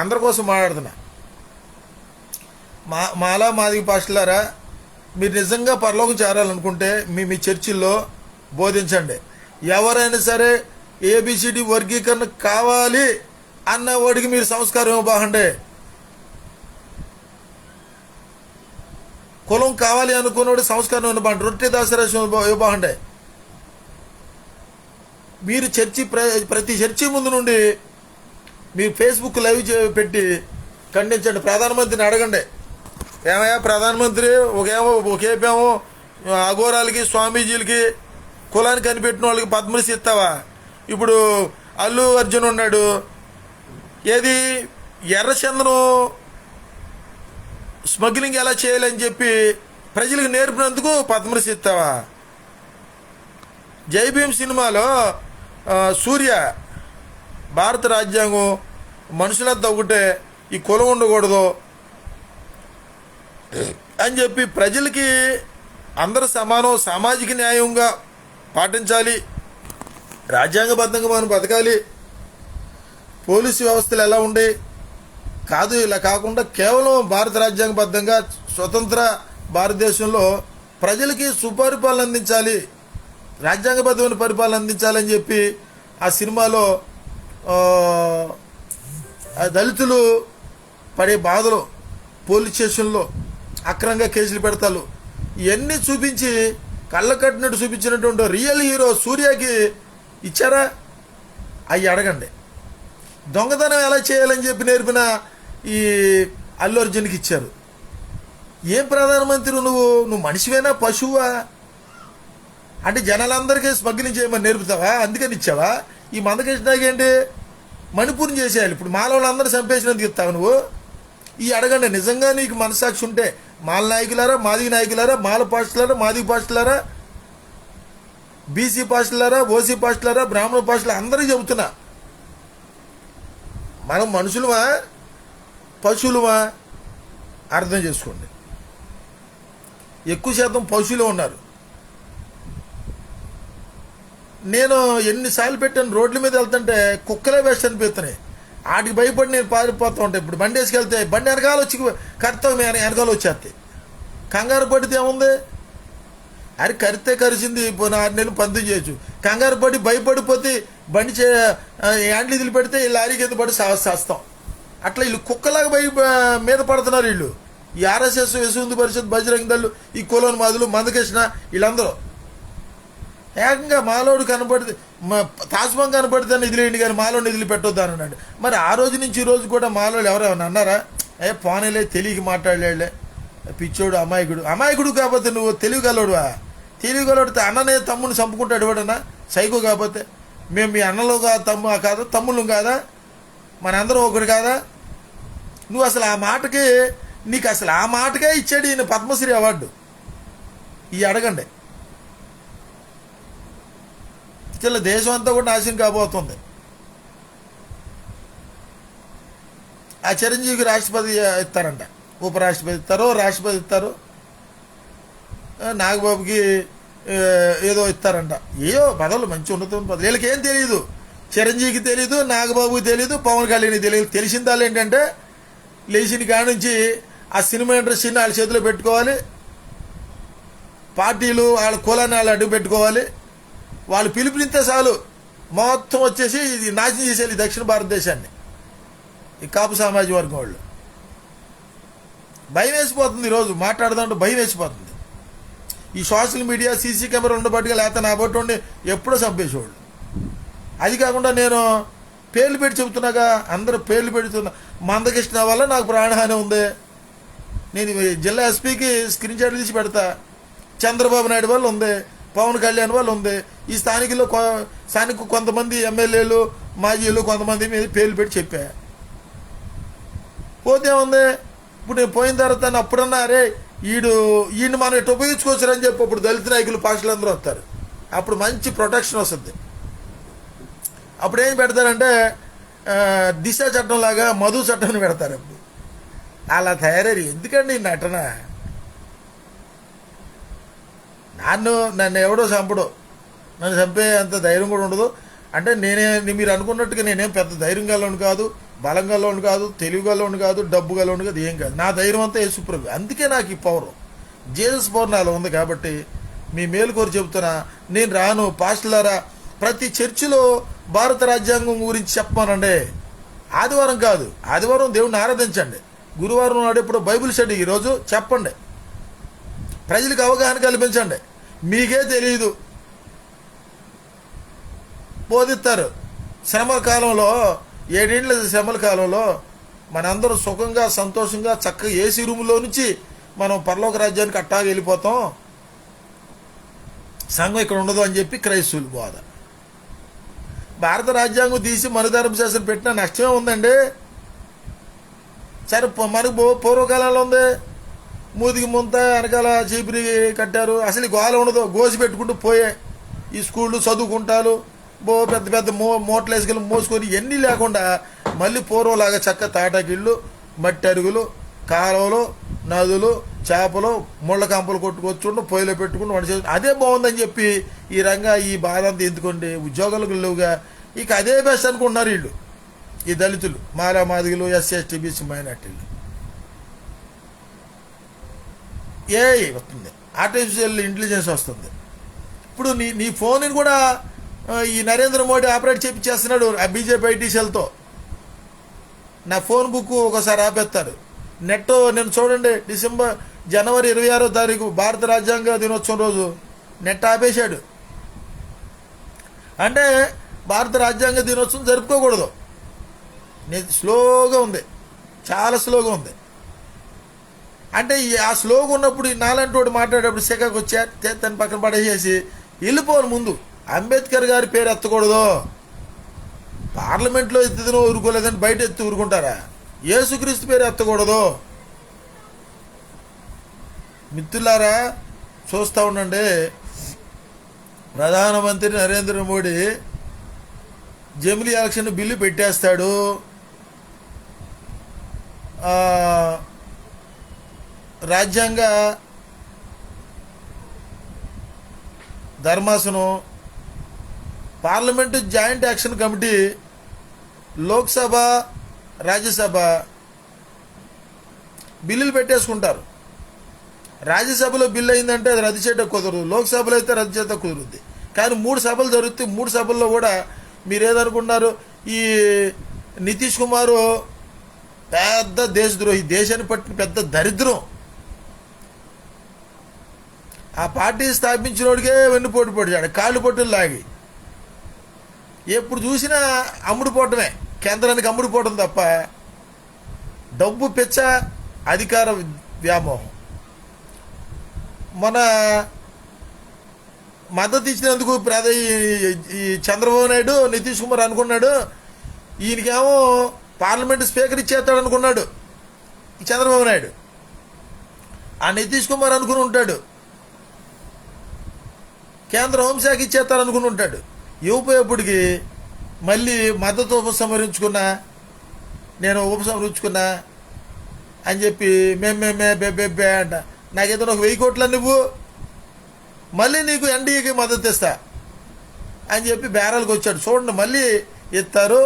అందరి కోసం మాట్లాడుతున్నా. మాలా మాదిగ పాస్టర్లారా, మీరు నిజంగా పరలోకం చేరాలనుకుంటే మీ చర్చిల్లో బోధించండి. ఎవరైనా సరే ఏబిసిడి వర్గీకరణ కావాలి అన్న వాడికి మీరు సంస్కారం ఇవ్వబాగండి. కులం కావాలి అనుకున్నవాడు సంస్కారం ఇవ్వబాగండి. రొట్టె దాసరాశం ఇవ్వబాగండి. మీరు ప్రతి చర్చి ముందు నుండి మీరు ఫేస్బుక్ లైవ్ పెట్టి ఖండించండి. ప్రధానమంత్రిని అడగండి, ఏమయ్యా ప్రధానమంత్రి, ఒకేపేమో అఘోరాలకి స్వామీజీలకి కులాన్ని కనిపెట్టిన వాళ్ళకి పద్మశ్రీ ఇస్తావా? ఇప్పుడు అల్లు అర్జున్ ఉన్నాడు, ఏది ఎర్రచందనం స్మగ్లింగ్ ఎలా చేయాలని చెప్పి ప్రజలకు నేర్పినందుకు పద్మశ్రీ ఇస్తావా? జై భీమ్ సినిమాలో సూర్య భారత రాజ్యాంగం మనుషులంతా ఒకటే, ఈ కులం ఉండకూడదు అని చెప్పి ప్రజలకి అందరూ సమానం, సామాజిక న్యాయంగా పాటించాలి, రాజ్యాంగబద్ధంగా మనం బతకాలి, పోలీసు వ్యవస్థలు ఎలా ఉండే కాదు, ఇలా కాకుండా కేవలం భారత రాజ్యాంగబద్ధంగా స్వతంత్ర భారతదేశంలో ప్రజలకి సుపరిపాలన అందించాలి, రాజ్యాంగబద్ధమైన పరిపాలన అందించాలని చెప్పి ఆ సినిమాలో ఆ దళితులు పడే బాధలు, పోలీస్ స్టేషన్లో అక్రమంగా కేసులు పెడతారు, ఇవన్నీ చూపించి కళ్ళ కట్టినట్టు చూపించినటువంటి రియల్ హీరో సూర్యకి ఇచ్చారా? అవి అడగండి. దొంగతనం ఎలా చేయాలని చెప్పి నేర్పిన ఈ అల్లు అర్జున్కి ఇచ్చారు. ఏం ప్రధానమంత్రి నువ్వు మనిషివేనా, పశువా? అంటే జనాలందరికీ స్మగ్లింగ్ చేయమని నేర్పుతావా? అందుకని ఇచ్చావా? ఈ మందకృష్ణకి ఏంటి, మణిపూర్ని చేసేయాలి. ఇప్పుడు మాల వాళ్ళందరూ చంపేసినందుకు ఇస్తావు నువ్వు? ఈ అడగండి. నిజంగా నీకు మనసాక్షి ఉంటే మాల నాయకులారా, మాదిగ నాయకులారా, మాల పాస్టులారా, మాదిగ పాస్టులారా, బీసీ పాస్టులారా, ఓసీ పాస్టులారా, బ్రాహ్మణ పాస్టులు అందరికీ చెబుతున్నా, మనం మనుషులమా పశువులమా అర్థం చేసుకోండి. ఎక్కువ శాతం పశువులు ఉన్నారు. నేను ఎన్నిసార్లు పెట్టాను, రోడ్ల మీద వెళ్తుంటే కుక్కలే వేస్ట్ అనిపిస్తున్నాయి. వాటికి భయపడి నేను పారిపోతూ ఉంటాను. ఇప్పుడు బండి వేసుకెళ్తే బండి వెనకాల వచ్చి కర్తవ్యం వెనకాల వచ్చేస్తాయి. కంగారు పడితే ఏముంది? అది కరితే కరిచింది, పోయిన 6 నెలలు పంతం చేయొచ్చు. కంగారు పడి భయపడిపోతే బండి హ్యాండ్లు ఇదిలి పెడితే ఈ లారీ కింద పడి చేస్తాం. అట్లా వీళ్ళు కుక్కలాగా మీద పడుతున్నారు వీళ్ళు. ఈ ఆర్ఎస్ఎస్, విశ్వ పరిషత్, బజరంగ దళ్ళు, ఈ కులోని మాదులు, మందకృష్ణ, వీళ్ళందరూ ఏకంగా మాలోడు కనపడితే తాజ్మహల్ కనపడితే నిధులేండి కానీ మాలో నిధులు పెట్టొద్దు అని అన్నాడు. మరి ఆ రోజు నుంచి ఈ రోజు కూడా మాలోళ్ళు ఎవరేమన్నా అన్నారా? పోనీలే, తెలియక మాట్లాడలేడులే, పిచ్చోడు, అమాయకుడు కాకపోతే నువ్వు తెలివిగలడువా? తెలివిగలడితే అన్ననే తమ్ముని చంపుకుంటాడు ఎవడన్నా? సైకో కాకపోతే మేము మీ అన్నలో కాదా, తమ్ముళ్ళు కాదా, మనందరం ఒకటి కాదా? నువ్వు అసలు ఆ మాటకి, నీకు అసలు ఆ మాటకే ఇచ్చాడు ఈయన పద్మశ్రీ అవార్డు. ఈ అడగండి. ఇలా దేశం అంతా కూడా నాశనం కాబోతుంది. ఆ చిరంజీవికి రాష్ట్రపతి ఇస్తారంట, ఉపరాష్ట్రపతి ఇస్తారు, రాష్ట్రపతి ఇస్తారు, నాగబాబుకి ఏదో ఇస్తారంట. ఏదో పదవులు, మంచి ఉన్నతమైన పదవులు. వీళ్ళకేం తెలియదు, చిరంజీవికి తెలియదు, నాగబాబుకి తెలియదు, పవన్ కళ్యాణ్కి తెలియదు. తెలిసిందాలు ఏంటంటే లేచిన కాడి నుంచి ఆ సినిమా ఇండస్ట్రీని వాళ్ళ చేతిలో పెట్టుకోవాలి, పార్టీలు వాళ్ళ కులాన్ని వాళ్ళు అడ్డు పెట్టుకోవాలి, వాళ్ళు పిలుపునిస్తే చాలు మొత్తం వచ్చేసి ఇది నాశనం చేసేయాలి ఈ దక్షిణ భారతదేశాన్ని. ఈ కాపు సామాజిక వర్గం వాళ్ళు భయం వేసిపోతుంది. ఈరోజు మాట్లాడదామంటే భయం వేసిపోతుంది. ఈ సోషల్ మీడియా, సీసీ కెమెరా ఉండబట్టుగా, లేకపోతే నా బట్టి ఉండి ఎప్పుడో చంపేసేవాళ్ళు. అది కాకుండా నేను పేర్లు పెట్టి చెబుతున్నాగా, అందరూ పేర్లు పెడుతున్నా. మందకృష్ణ వల్ల నాకు ప్రాణహాని ఉంది. నేను జిల్లా ఎస్పీకి స్క్రీన్ షాట్లు తీసి పెడతా. చంద్రబాబు నాయుడు వల్ల ఉంది, పవన్ కళ్యాణ్ వాళ్ళు ఉంది, ఈ స్థానిక కొంతమంది ఎమ్మెల్యేలు, మాజీలు కొంతమంది మీద పేర్లు పెట్టి చెప్పా. పోతే ఉంది. ఇప్పుడు నేను పోయిన తర్వాత అప్పుడన్నా అరే ఈయన మనం ఎటు ఉపయోగించుకోవచ్చురని చెప్పి అప్పుడు దళిత నాయకులు, పాస్టులు అందరూ వస్తారు. అప్పుడు మంచి ప్రొటెక్షన్ వస్తుంది. అప్పుడు ఏం పెడతారంటే దిశ చట్టం లాగా మధు చట్టాన్ని పెడతారు. అప్పుడు అలా తయారయ్యి ఎందుకండి నటన? నన్ను ఎవడో చంపడు, నన్ను చంపే అంత ధైర్యం కూడా ఉండదు. అంటే మీరు అనుకున్నట్టుగా నేనేం పెద్ద ధైర్యం గలవాడిని కాదు, బలం గలవాడిని కాదు, తెలివి గలవాడిని కాదు, డబ్బు గలవాడిని కాదు, ఏం కాదు. నా ధైర్యం అంతా యేసుప్రభు. అందుకే నాకు ఈ పవర్, జీసస్ పవర్ నాలో ఉంది. కాబట్టి మీ మేలు కోరి చెబుతున్నా, నేను రాను. పాస్టర్లారా, ప్రతి చర్చిలో భారత రాజ్యాంగం గురించి చెప్పమానండి. ఆదివారం కాదు, ఆదివారం దేవుడిని ఆరాధించండి. గురువారం నాడు ఎప్పుడు బైబిల్ స్టడీ ఈరోజు చెప్పండి. ప్రజలకు అవగాహన కల్పించండి. మీకే తెలియదు, బోధిస్తారు. శ్రమల కాలంలో, 7 ఏళ్ళ శ్రమల కాలంలో మనందరం సుఖంగా, సంతోషంగా, చక్కగా ఏసీ రూములో నుంచి మనం పరలోక రాజ్యానికి అట్టాగా వెళ్ళిపోతాం, సంఘం ఇక్కడ ఉండదు అని చెప్పి క్రైస్తవులు బోధ. భారత రాజ్యాంగం తీసి మనుధర్మశాస్త్రం పెట్టిన నష్టమే ఉందండి. సరే, మనకు పూర్వకాలంలో ఉంది, మూతికి ముంత వెనకాల చీపిరి కట్టారు. అసలు ఈ గోల ఉండదు, గోసి పెట్టుకుంటూ పోయే ఈ స్కూళ్ళు చదువుకుంటారు. పెద్ద పెద్ద మూటలు వేసుకెళ్ళి మోసుకొని ఎన్ని లేకుండా మళ్ళీ పూర్వంలాగా చక్క తాటాకిళ్ళు, మట్టి అరుగులు, కాలువలు, నదులు, చేపలు, ముళ్ళ కంపలు కొట్టుకొచ్చుండు, పొయ్యిలో పెట్టుకుని వంట చేసి అదే బాగుందని చెప్పి ఈ రంగా ఈ బాధ అంతా ఎందుకోండి, ఉద్యోగాలకు లేవుగా, ఇక అదే బెస్ట్ అనుకుంటున్నారు వీళ్ళు, ఈ దళితులు, మాలా మాదిగలు, ఎస్సీ ఎస్టీ బీసీ మైనార్టీలు. వస్తుంది, ఆర్టిఫిషియల్ ఇంటెలిజెన్స్ వస్తుంది. ఇప్పుడు నీ ఫోన్ని కూడా ఈ నరేంద్ర మోడీ ఆపరేట్ చేపించేస్తున్నాడు ఆ బీజేపీ ఐటీసీలతో. నా ఫోన్ బుక్ ఒకసారి ఆపేస్తారు. నెట్ నేను చూడండి, జనవరి 26వ తారీఖు భారత రాజ్యాంగ దినోత్సవం రోజు నెట్ ఆపేశాడు. అంటే భారత రాజ్యాంగ దినోత్సవం జరుపుకోకూడదు. స్లోగా ఉంది, చాలా స్లోగా ఉంది. అంటే ఆ స్లోగా ఉన్నప్పుడు నాలాంటి వాడు మాట్లాడేటప్పుడు సెకకు వచ్చి తన పక్కన పడేసేసి వెళ్ళిపోవాలి. ముందు అంబేద్కర్ గారి పేరు ఎత్తకూడదు. పార్లమెంట్లో ఎత్తిదినో ఊరుకోలేదని బయట ఎత్తి ఊరుకుంటారా? యేసుక్రీస్తు పేరు ఎత్తకూడదు. మిత్రులారా, చూస్తూ ఉండండి. ప్రధానమంత్రి నరేంద్ర మోడీ జమిలీ ఎలక్షన్ బిల్లు పెట్టేస్తాడు. రాజ్యాంగ ధర్మాసనం, parliament joint action committee, Lok Sabha, Rajya Sabha బిల్లులు పెట్టేసుకుంటారు. రాజ్యసభలో బిల్లు అయిందంటే అది రద్దు చేయడం కుదరదు, లోక్సభలో అయితే రద్దు చేయడం కుదురుద్ది. కానీ 3 సభలు జరుగుతాయి. 3 సభల్లో కూడా మీరు ఏదనుకున్నారు, ఈ నితీష్ కుమారు పెద్ద దేశద్రోహి, దేశాన్ని పట్టిన పెద్ద దరిద్రం. ఆ పార్టీ స్థాపించినోడికే వెన్నుపోటు పొడిచాడు, కాళ్ళు పొట్టులు లాగి. ఎప్పుడు చూసినా అమ్ముడుపోవటమే, కేంద్రానికి అమ్ముడుపోవటం తప్ప డబ్బు పిచ్చ, అధికార వ్యామోహం. మన మద్దతు ఇచ్చినందుకు ఈ చంద్రబాబు నాయుడు, నితీష్ కుమార్ అనుకున్నాడు ఈయనకేమో పార్లమెంటు స్పీకర్ ఇచ్చేస్తాడు అనుకున్నాడు ఈ చంద్రబాబు నాయుడు. ఆ నితీష్ కుమార్ అనుకుని ఉంటాడు కేంద్ర హోంశాఖ ఇచ్చేస్తాడు అనుకుని ఉంటాడు. ఇవ్వపోయేప్పటికి మళ్ళీ మద్దతు ఉపసంహరించుకున్నా, నేను ఉపసంహరించుకున్నా అని చెప్పి మేమే బే అంట. నాకేదో ఒక 1000 కోట్ల నువ్వు మళ్ళీ నీకు ఎన్డీఏకి మద్దతు ఇస్తా అని చెప్పి బేరాలకు వచ్చాడు. చూడండి, మళ్ళీ ఇస్తారు.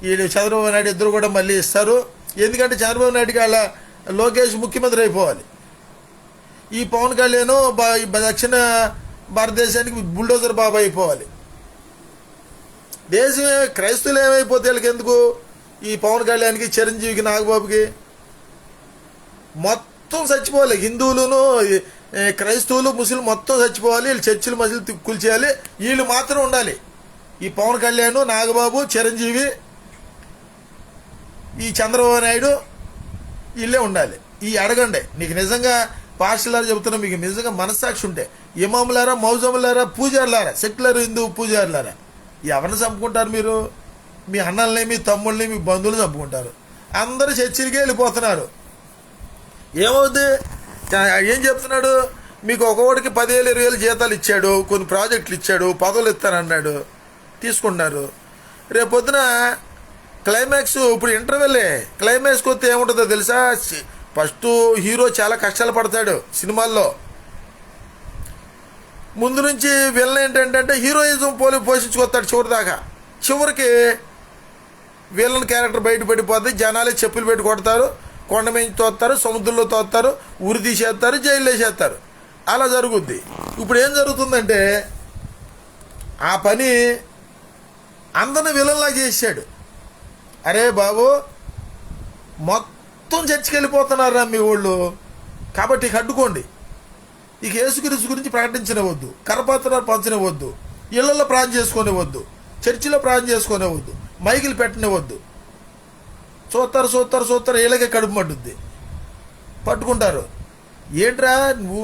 వీళ్ళు చంద్రబాబు నాయుడు ఇద్దరు కూడా మళ్ళీ ఇస్తారు. ఎందుకంటే చంద్రబాబు నాయుడుకి వాళ్ళ లోకేష్ ముఖ్యమంత్రి అయిపోవాలి. ఈ పవన్ కళ్యాణ్ దక్షిణ భారతదేశానికి బుల్డోజర్ బాబా అయిపోవాలి. దేశమే క్రైస్తవులు ఏమైపోతే వీళ్ళకి ఎందుకు? ఈ పవన్ కళ్యాణ్కి, చిరంజీవికి, నాగబాబుకి మొత్తం చచ్చిపోవాలి. హిందువులను, క్రైస్తవులు, ముస్లిం మొత్తం చచ్చిపోవాలి. వీళ్ళు చర్చిలు మసీదులు కూల్చేయాలి. వీళ్ళు మాత్రం ఉండాలి. ఈ పవన్ కళ్యాణ్, నాగబాబు, చిరంజీవి, ఈ చంద్రబాబు నాయుడు వీళ్ళే ఉండాలి. ఈ అడగండి, నీకు నిజంగా పాస్టర్లారా చెబుతున్నా, మీకు నిజంగా మనస్సాక్షి ఉంటే, ఇమాములారా, మౌజములారా, పూజారులారా, సెక్యులర్ హిందూ పూజారులారా, ఎవరిని చంపుకుంటారు మీరు? మీ అన్నల్ని, మీ తమ్ముళ్ళని, మీ బంధువులు చంపుకుంటారు. అందరూ చర్చిలకే వెళ్ళిపోతున్నారు. ఏమవుద్ది? ఏం చెప్తున్నాడు? మీకు ఒక్కొక్కడికి 10,000, 20,000 జీతాలు ఇచ్చాడు, కొన్ని ప్రాజెక్టులు ఇచ్చాడు, పదవులు ఇస్తానన్నాడు, తీసుకున్నారు. రేపొద్దున క్లైమాక్స్, ఇప్పుడు ఇంటర్వెల్లే, క్లైమాక్స్కి వస్తే ఏముంటుందో తెలుసా? ఫస్ట్ హీరో చాలా కష్టాలు పడతాడు సినిమాల్లో. ముందు నుంచి విలన్ ఏంటంటే హీరోయిజం పోషించుకొస్తాడు చివరి దాకా. చివరికి విలన్ క్యారెక్టర్ బయటపడిపోద్ది. జనాలే చెప్పులు పెట్టి కొడతారు, కొండ మీద తోస్తారు, సముద్రంలో తోస్తారు, ఉరి తీసేస్తారు, జైలు వేసేస్తారు. అలా జరుగుద్ది. ఇప్పుడు ఏం జరుగుతుందంటే ఆ పని అందరిని విలన్లా చేశాడు. అరే బాబు, మొత్తం చర్చికి వెళ్ళిపోతున్నారా మీ వాళ్ళు, కాబట్టి ఇక అడ్డుకోండి. ఇక యేసుక్రీస్తు గురించి ప్రకటించనివద్దు, కరపత్రాలు పంచనివద్దు, ఇళ్లలో ప్రార్థన చేసుకునేవద్దు, చర్చిలో ప్రార్థన చేసుకునేవద్దు, మైకులు పెట్టనివద్దు. చూస్తారు వీళ్ళకే కడుపు మడ్డుద్ది, పట్టుకుంటారు. ఏంట్రా నువ్వు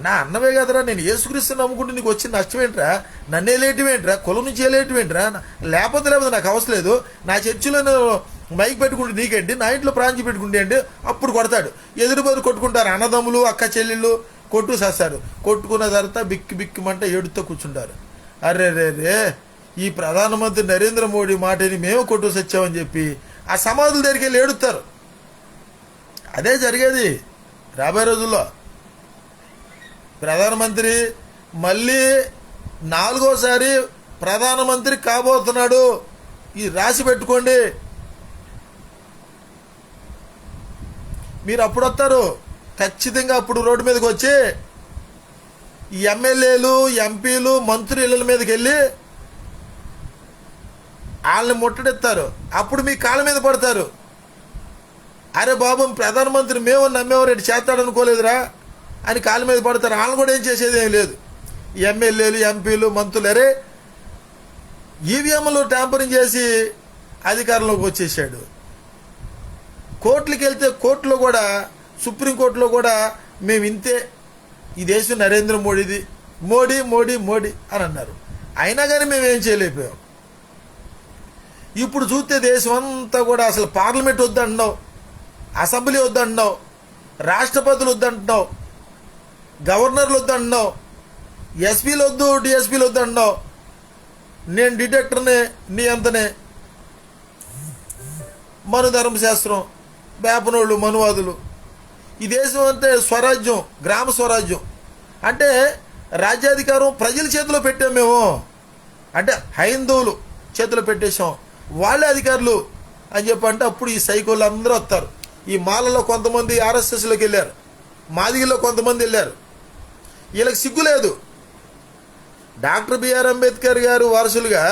నా అన్నవే కదరా, నేను యేసుక్రీస్తు నమ్ముకుంటే నీకు వచ్చిన నష్టం ఏంట్రా? నన్నే లేటివేంట్రా? కులం నుంచి లేటివేంట్రా? లేకపోతే నాకు అవసరం లేదు. నా చర్చిలో మైక్ పెట్టుకుంటే నీకేంటి, నా ఇంట్లో ప్రాంచి పెట్టుకుంటే ఏంటి? అప్పుడు కొడతాడు. ఎదురు బదులు కొట్టుకుంటారు. అన్నదమ్ములు, అక్క చెల్లెళ్ళు కొట్టు చేస్తారు. కొట్టుకున్న తర్వాత బిక్కిమంటే ఏడుతో కూర్చుంటారు. అరే రే రే, ఈ ప్రధానమంత్రి నరేంద్ర మోడీ మాటని మేము కొట్టు సచ్చామని చెప్పి ఆ సమాధుల దగ్గరికి వెళ్ళి ఏడుస్తారు. అదే జరిగేది రాబోయే రోజుల్లో. ప్రధానమంత్రి మళ్ళీ 4వసారి ప్రధానమంత్రి కాబోతున్నాడు. ఈ రాసి పెట్టుకోండి. మీరు అప్పుడు వస్తారు ఖచ్చితంగా. అప్పుడు రోడ్డు మీదకి వచ్చి ఈ ఎమ్మెల్యేలు, ఎంపీలు, మంత్రులు ఇళ్ళ మీదకి వెళ్ళి వాళ్ళని ముట్టడిస్తారు. అప్పుడు మీ కాళ్ళ మీద పడతారు. అరే బాబు, ప్రధానమంత్రి మేము నమ్మేవారు చేస్తాడు అనుకోలేదురా అని కాళ్ళ మీద పడతారు. వాళ్ళని కూడా ఏం చేసేది ఏం లేదు. ఎమ్మెల్యేలు, ఎంపీలు, మంత్రులు అరే ఈవీఎంలు ట్యాంపరింగ్ చేసి అధికారంలోకి వచ్చేసాడు. కోర్టులకు వెళ్తే కోర్టులో కూడా, సుప్రీంకోర్టులో కూడా మేము ఇంతే, ఈ దేశం నరేంద్ర మోడీది, మోడీ మోడీ మోడీ అని అన్నారు. అయినా కానీ మేమేం చేయలేకపోయాం. ఇప్పుడు చూస్తే దేశం అంతా కూడా అసలు పార్లమెంట్ వద్దంటున్నావు, అసెంబ్లీ వద్దంటున్నావు, రాష్ట్రపతులు వద్దంటున్నావు, గవర్నర్లు వద్దంటున్నావు, ఎస్పీలు వద్దు, డిఎస్పీలు వద్దంటున్నావు. నేను డిటెక్టర్ని, నీ అంతనే మను ధర్మశాస్త్రం, వేపనోళ్ళు, మనువాదులు. ఈ దేశం అంటే స్వరాజ్యం, గ్రామ స్వరాజ్యం. అంటే రాజ్యాధికారం ప్రజల చేతిలో పెట్టాం మేము. అంటే హైందవులు చేతిలో పెట్టేశాం, వాళ్ళే అధికారులు అని చెప్పంటే అప్పుడు ఈ సైకోళ్ళు అందరూ వస్తారు. ఈ మాలలో కొంతమంది ఆర్ఎస్ఎస్లోకి వెళ్ళారు, మాదిగిలో కొంతమంది వెళ్ళారు. వీళ్ళకి సిగ్గు లేదు. డాక్టర్ బిఆర్ అంబేద్కర్ గారు వారసులుగా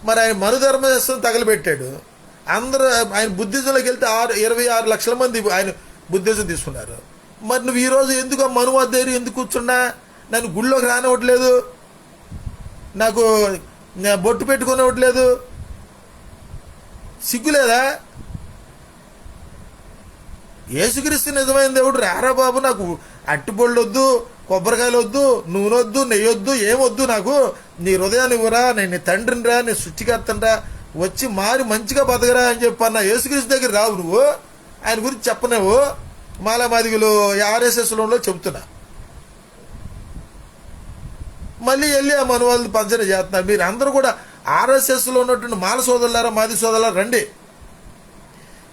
మరి ఆయన మనుధర్మశాస్త్రం తగలబెట్టాడు. అందరూ ఆయన బుద్ధిజంలోకి వెళ్తే 26 లక్షల మంది ఆయన బుద్ధిజం తీసుకున్నారు. మరి నువ్వు ఈరోజు ఎందుకు మనువాదేరి ఎందుకు కూర్చున్నా? నన్ను గుళ్ళోకి రానివ్వట్లేదు, నాకు బొట్టు పెట్టుకునివ్వట్లేదు, సిగ్గులేదా? యేసుక్రీస్తు నిజమైన దేవుడు రారా బాబు, నాకు అట్టిపళ్ళు వద్దు, కొబ్బరికాయలు వద్దు, నూనె వద్దు, నెయ్యి వద్దు, ఏమొద్దు, నాకు నీ హృదయాన్ని ఇవ్వరా, నేను నీ తండ్రిని రా, నీ సృష్టికర్తనరా, వచ్చి మారి మంచిగా బతకరా అని చెప్పన్న యేసుక్రీస్తు దగ్గర రావు నువ్వు, ఆయన గురించి చెప్పనేవు. మాదిగులు ఆర్ఎస్ఎస్లో చెబుతున్నా, మళ్ళీ వెళ్ళి ఆ మన వాళ్ళు పంచన చేస్తున్నారు. మీరు అందరూ కూడా ఆర్ఎస్ఎస్లో ఉన్నటువంటి మాల సోదరులారా, మాది సోదరులారా రండి.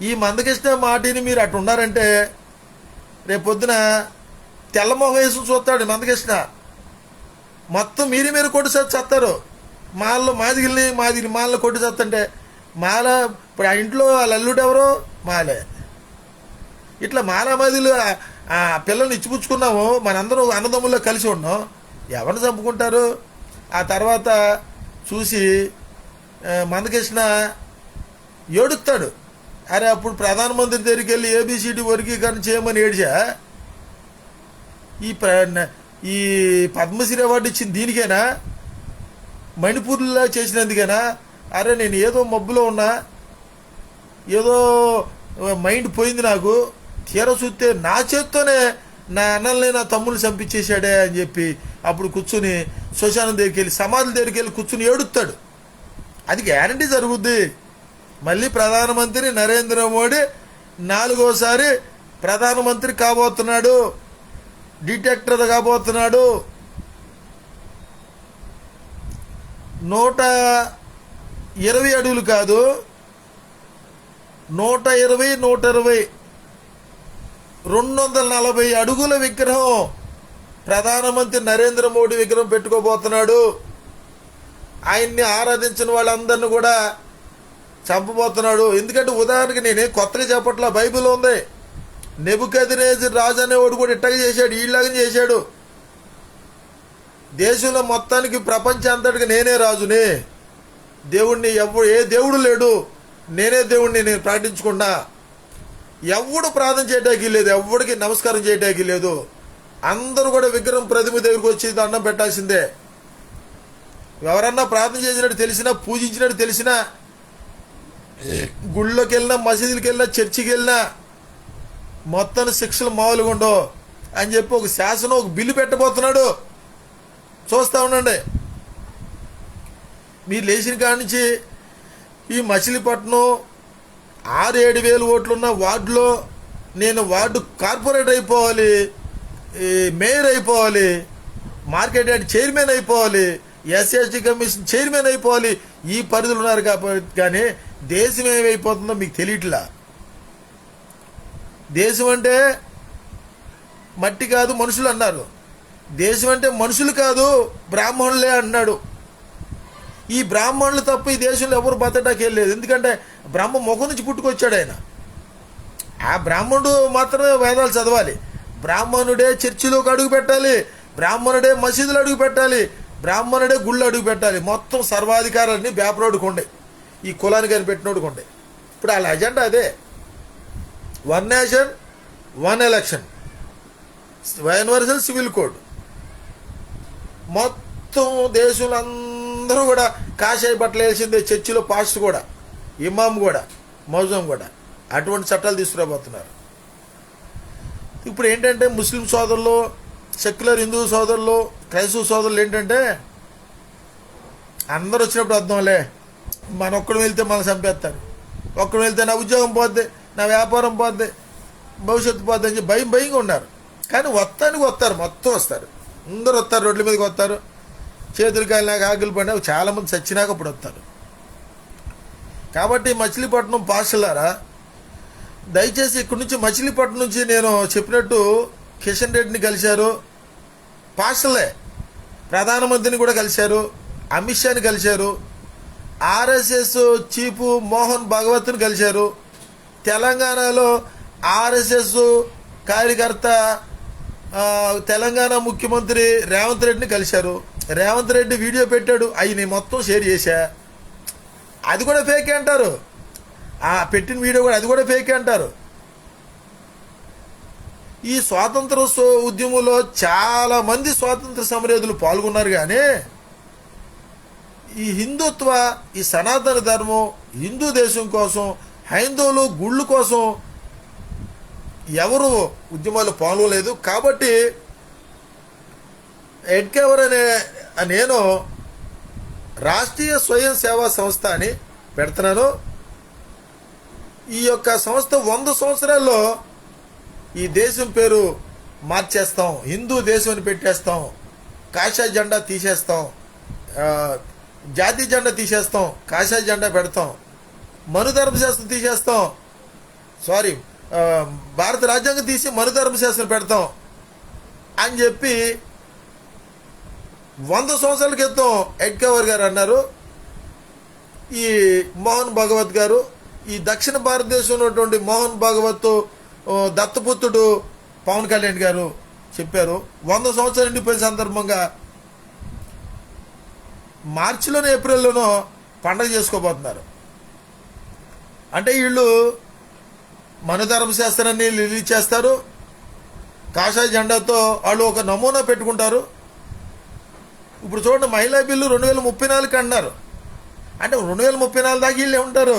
ఈ మందకృష్ణ మాటిని మీరు అటు ఉన్నారంటే రేపొద్దున తెల్లమొహం వేసి చూస్తాడు మందకృష్ణ. మొత్తం మీరు కొట్టి చేస్తారు. మాలలో మాలని కొట్టి చేస్తుంటే మాల ఇప్పుడు ఆ ఇంట్లో వాళ్ళ అల్లుడు ఎవరో మాలే. ఇట్లా మాదిలు ఆ పిల్లల్ని ఇచ్చిపుచ్చుకున్నాము, మనందరం అన్నదమ్ముల్లో కలిసి ఉన్నాం. ఎవరిని చంపుకుంటారు? ఆ తర్వాత చూసి మందకృష్ణ ఏడుస్తాడు. అరే అప్పుడు ప్రధానమంత్రి దగ్గరికి వెళ్ళి ఏబిసిడి వర్గీకరణ చేయమని ఏడ్చా. ఈ పద్మశ్రీ అవార్డు ఇచ్చింది దీనికేనా? మణిపూర్లో చేసినందుకేనా? అరే నేను ఏదో మబ్బులో ఉన్నా, ఏదో మైండ్ పోయింది నాకు, తీర చూస్తే నా చేత్తోనే నా అన్నల్ని నా తమ్ముల్ని చంపించేశాడే అని చెప్పి అప్పుడు కూర్చుని శ్మశానం దగ్గరికి వెళ్ళి, సమాధుల దగ్గరికి వెళ్ళి కూర్చుని ఏడుస్తాడు. అది గ్యారంటీ జరుగుద్ది. మళ్ళీ ప్రధానమంత్రి నరేంద్ర మోడీ 4వసారి ప్రధానమంత్రి కాబోతున్నాడు, డిటెక్టర్ కాబోతున్నాడు. 120 అడుగులు కాదు, 120, 120, 240 అడుగుల విగ్రహం ప్రధానమంత్రి నరేంద్ర మోడీ విగ్రహం పెట్టుకోబోతున్నాడు. ఆయన్ని ఆరాధించిన వాళ్ళందరినీ కూడా చంపబోతున్నాడు. ఎందుకంటే ఉదాహరణకి నేనే కొత్తగా చెప్పట్లా, బైబిల్ ఉంది. నెబుకద్నెజర్ రాజు అనేవాడు కూడా ఇట్టగా చేశాడు, ఈలాగా చేశాడు. దేశంలో మొత్తానికి ప్రపంచం అంతటికి నేనే రాజుని, దేవుణ్ణి ఏ దేవుడు లేడు, నేనే దేవుణ్ణి నేను ప్రకటించుకున్నా. ఎవడు ప్రార్థన చేయడానికి లేదు, ఎవడికి నమస్కారం చేయడానికి లేదు. అందరూ కూడా విగ్రహం ప్రతిమ దగ్గరికి వచ్చి దండం పెట్టాల్సిందే. ఎవరన్నా ప్రార్థన చేసినట్టు తెలిసినా, పూజించినట్టు తెలిసినా, గుళ్ళోకి వెళ్ళినా, మసీదులకి వెళ్ళినా, చర్చికి వెళ్ళినా మొత్తం శిక్షలు మామూలుగా ఉండవు అని చెప్పి ఒక శాసనం, ఒక బిల్లు పెట్టబోతున్నాడు. చూస్తూ ఉండండి. మీరు లేచిన కాడి నుంచి ఈ మచిలీపట్నం 6-7 వేలు ఓట్లున్న వార్డులో నేను వార్డు కార్పొరేటర్ అయిపోవాలి, మేయర్ అయిపోవాలి, మార్కెట్ యార్డ్ చైర్మన్ అయిపోవాలి, ఎస్సీ కమిషన్ చైర్మన్ అయిపోవాలి. ఈ పరిధులు ఉన్నారు కాబట్టి కానీ దేశం ఏమైపోతుందో మీకు తెలియట్లా. దేశం అంటే మట్టి కాదు మనుషులు అన్నారు, దేశం అంటే మనుషులు కాదు బ్రాహ్మణులే అన్నాడు. ఈ బ్రాహ్మణులు తప్ప ఈ దేశంలో ఎవరు బతటాకి వెళ్ళలేదు. ఎందుకంటే బ్రహ్మ ముఖం నుంచి పుట్టుకొచ్చాడు ఆయన. ఆ బ్రాహ్మణుడు మాత్రమే వేదాలు చదవాలి, బ్రాహ్మణుడే చర్చిలోకి అడుగు పెట్టాలి, బ్రాహ్మణుడే మసీదులు అడుగు పెట్టాలి, బ్రాహ్మణుడే గుళ్ళు అడుగు పెట్టాలి. మొత్తం సర్వాధికారాన్ని బేపరోడుకు ఉండే. ఈ కులానికి కనిపెట్టినోడికి ఉండే. ఇప్పుడు వాళ్ళ అజెండా అదే, 1 nation 1 election, universal civil code. మొత్తం దేశంలో అందరూ కూడా కాషాయ బట్టలు వేసిందే, చర్చిలో పాస్ట్ కూడా, ఇమాం కూడా, మౌజం కూడా అటువంటి చట్టాలు తీసుకురాబోతున్నారు. ఇప్పుడు ఏంటంటే ముస్లిం సోదరులు, సెక్యులర్ హిందూ సోదరులు, క్రైస్తవ సోదరులు ఏంటంటే అందరూ వచ్చినప్పుడు వద్దాంలే, మన ఒక్కడు వెళ్తే మనం చంపేస్తారు, ఒక్కడు వెళ్తే నా ఉద్యోగం పోద్ది, నా వ్యాపారం పోద్ది, భవిష్యత్తు పోద్ది అని చెప్పి భయంగా ఉన్నారు. కానీ వస్తానికి వస్తారు, మొత్తం వస్తారు, అందరూ వస్తారు, రోడ్ల మీదకి వస్తారు. చేతులు కాలినాక ఆకులు పడినా చాలామంది చచ్చినాక అప్పుడు వస్తారు. కాబట్టి మచిలీపట్నం పాస్టర్లారా, దయచేసి ఇక్కడి నుంచి మచిలీపట్నం నుంచి నేను చెప్పినట్టు కిషన్ రెడ్డిని కలిశారు, పాస్టర్లే, ప్రధానమంత్రిని కూడా కలిశారు, అమిత్ షాని కలిశారు, ఆర్ఎస్ఎస్ చీఫ్ మోహన్ భగవత్ని కలిశారు, తెలంగాణలో ఆర్ఎస్ఎస్ కార్యకర్త తెలంగాణ ముఖ్యమంత్రి రేవంత్ రెడ్డిని కలిశారు. రేవంత్ రెడ్డి వీడియో పెట్టాడు, అవి నేను మొత్తం షేర్ చేశా, అది కూడా ఫేక్ అంటారు. ఆ పెట్టిన వీడియో కూడా, అది కూడా ఫేక్ అంటారు. ఈ స్వాతంత్ర ఉద్యమంలో చాలా మంది స్వాతంత్ర సమరయోధులు పాల్గొన్నారు. కానీ ఈ హిందుత్వ, ఈ సనాతన ధర్మం, హిందూ దేశం కోసం, హైందవులు గుళ్ళు కోసం ఎవరు ఉద్యమాలు పాల్గొలేదు. కాబట్టి ఎడ్కెవర్ అనే నేను రాష్ట్రీయ స్వయం సేవా సంస్థ అని పెడుతున్నాను. ఈ యొక్క సంస్థ 100 సంవత్సరాల్లో ఈ దేశం పేరు మార్చేస్తాం, హిందూ దేశం అని పెట్టేస్తాం, కాషాయ జెండా తీసేస్తాం, జాతీయ జెండా తీసేస్తాం, కాషాయ జెండా పెడతాం, మనుధర్మశాస్త్రం తీసేస్తాం, భారత రాజ్యాంగం తీసి మనుధర్మశాస్త్రం పెడతాం అని చెప్పి 100 సంవత్సరాల క్రితం ఎడ్కెవర్ గారు అన్నారు. ఈ మోహన్ భగవత్ గారు, ఈ దక్షిణ భారతదేశంలో ఉన్నటువంటి మోహన్ భగవత్ దత్తపుత్రుడు పవన్ కళ్యాణ్ గారు చెప్పారు. 100 సంవత్సరాలు నిండిపోయిన సందర్భంగా మార్చిలోనో ఏప్రిల్లోనో పండగ చేసుకోబోతున్నారు. అంటే వీళ్ళు మనుధర్మశాస్త్రాన్ని రిలీజ్ చేస్తారు, కాషాయ జెండాతో వాళ్ళు ఒక నమూనా పెట్టుకుంటారు. ఇప్పుడు చూడండి, మహిళా బిల్లు 2034 అన్నారు. అంటే 2034 దాకా వీళ్ళు ఉంటారు,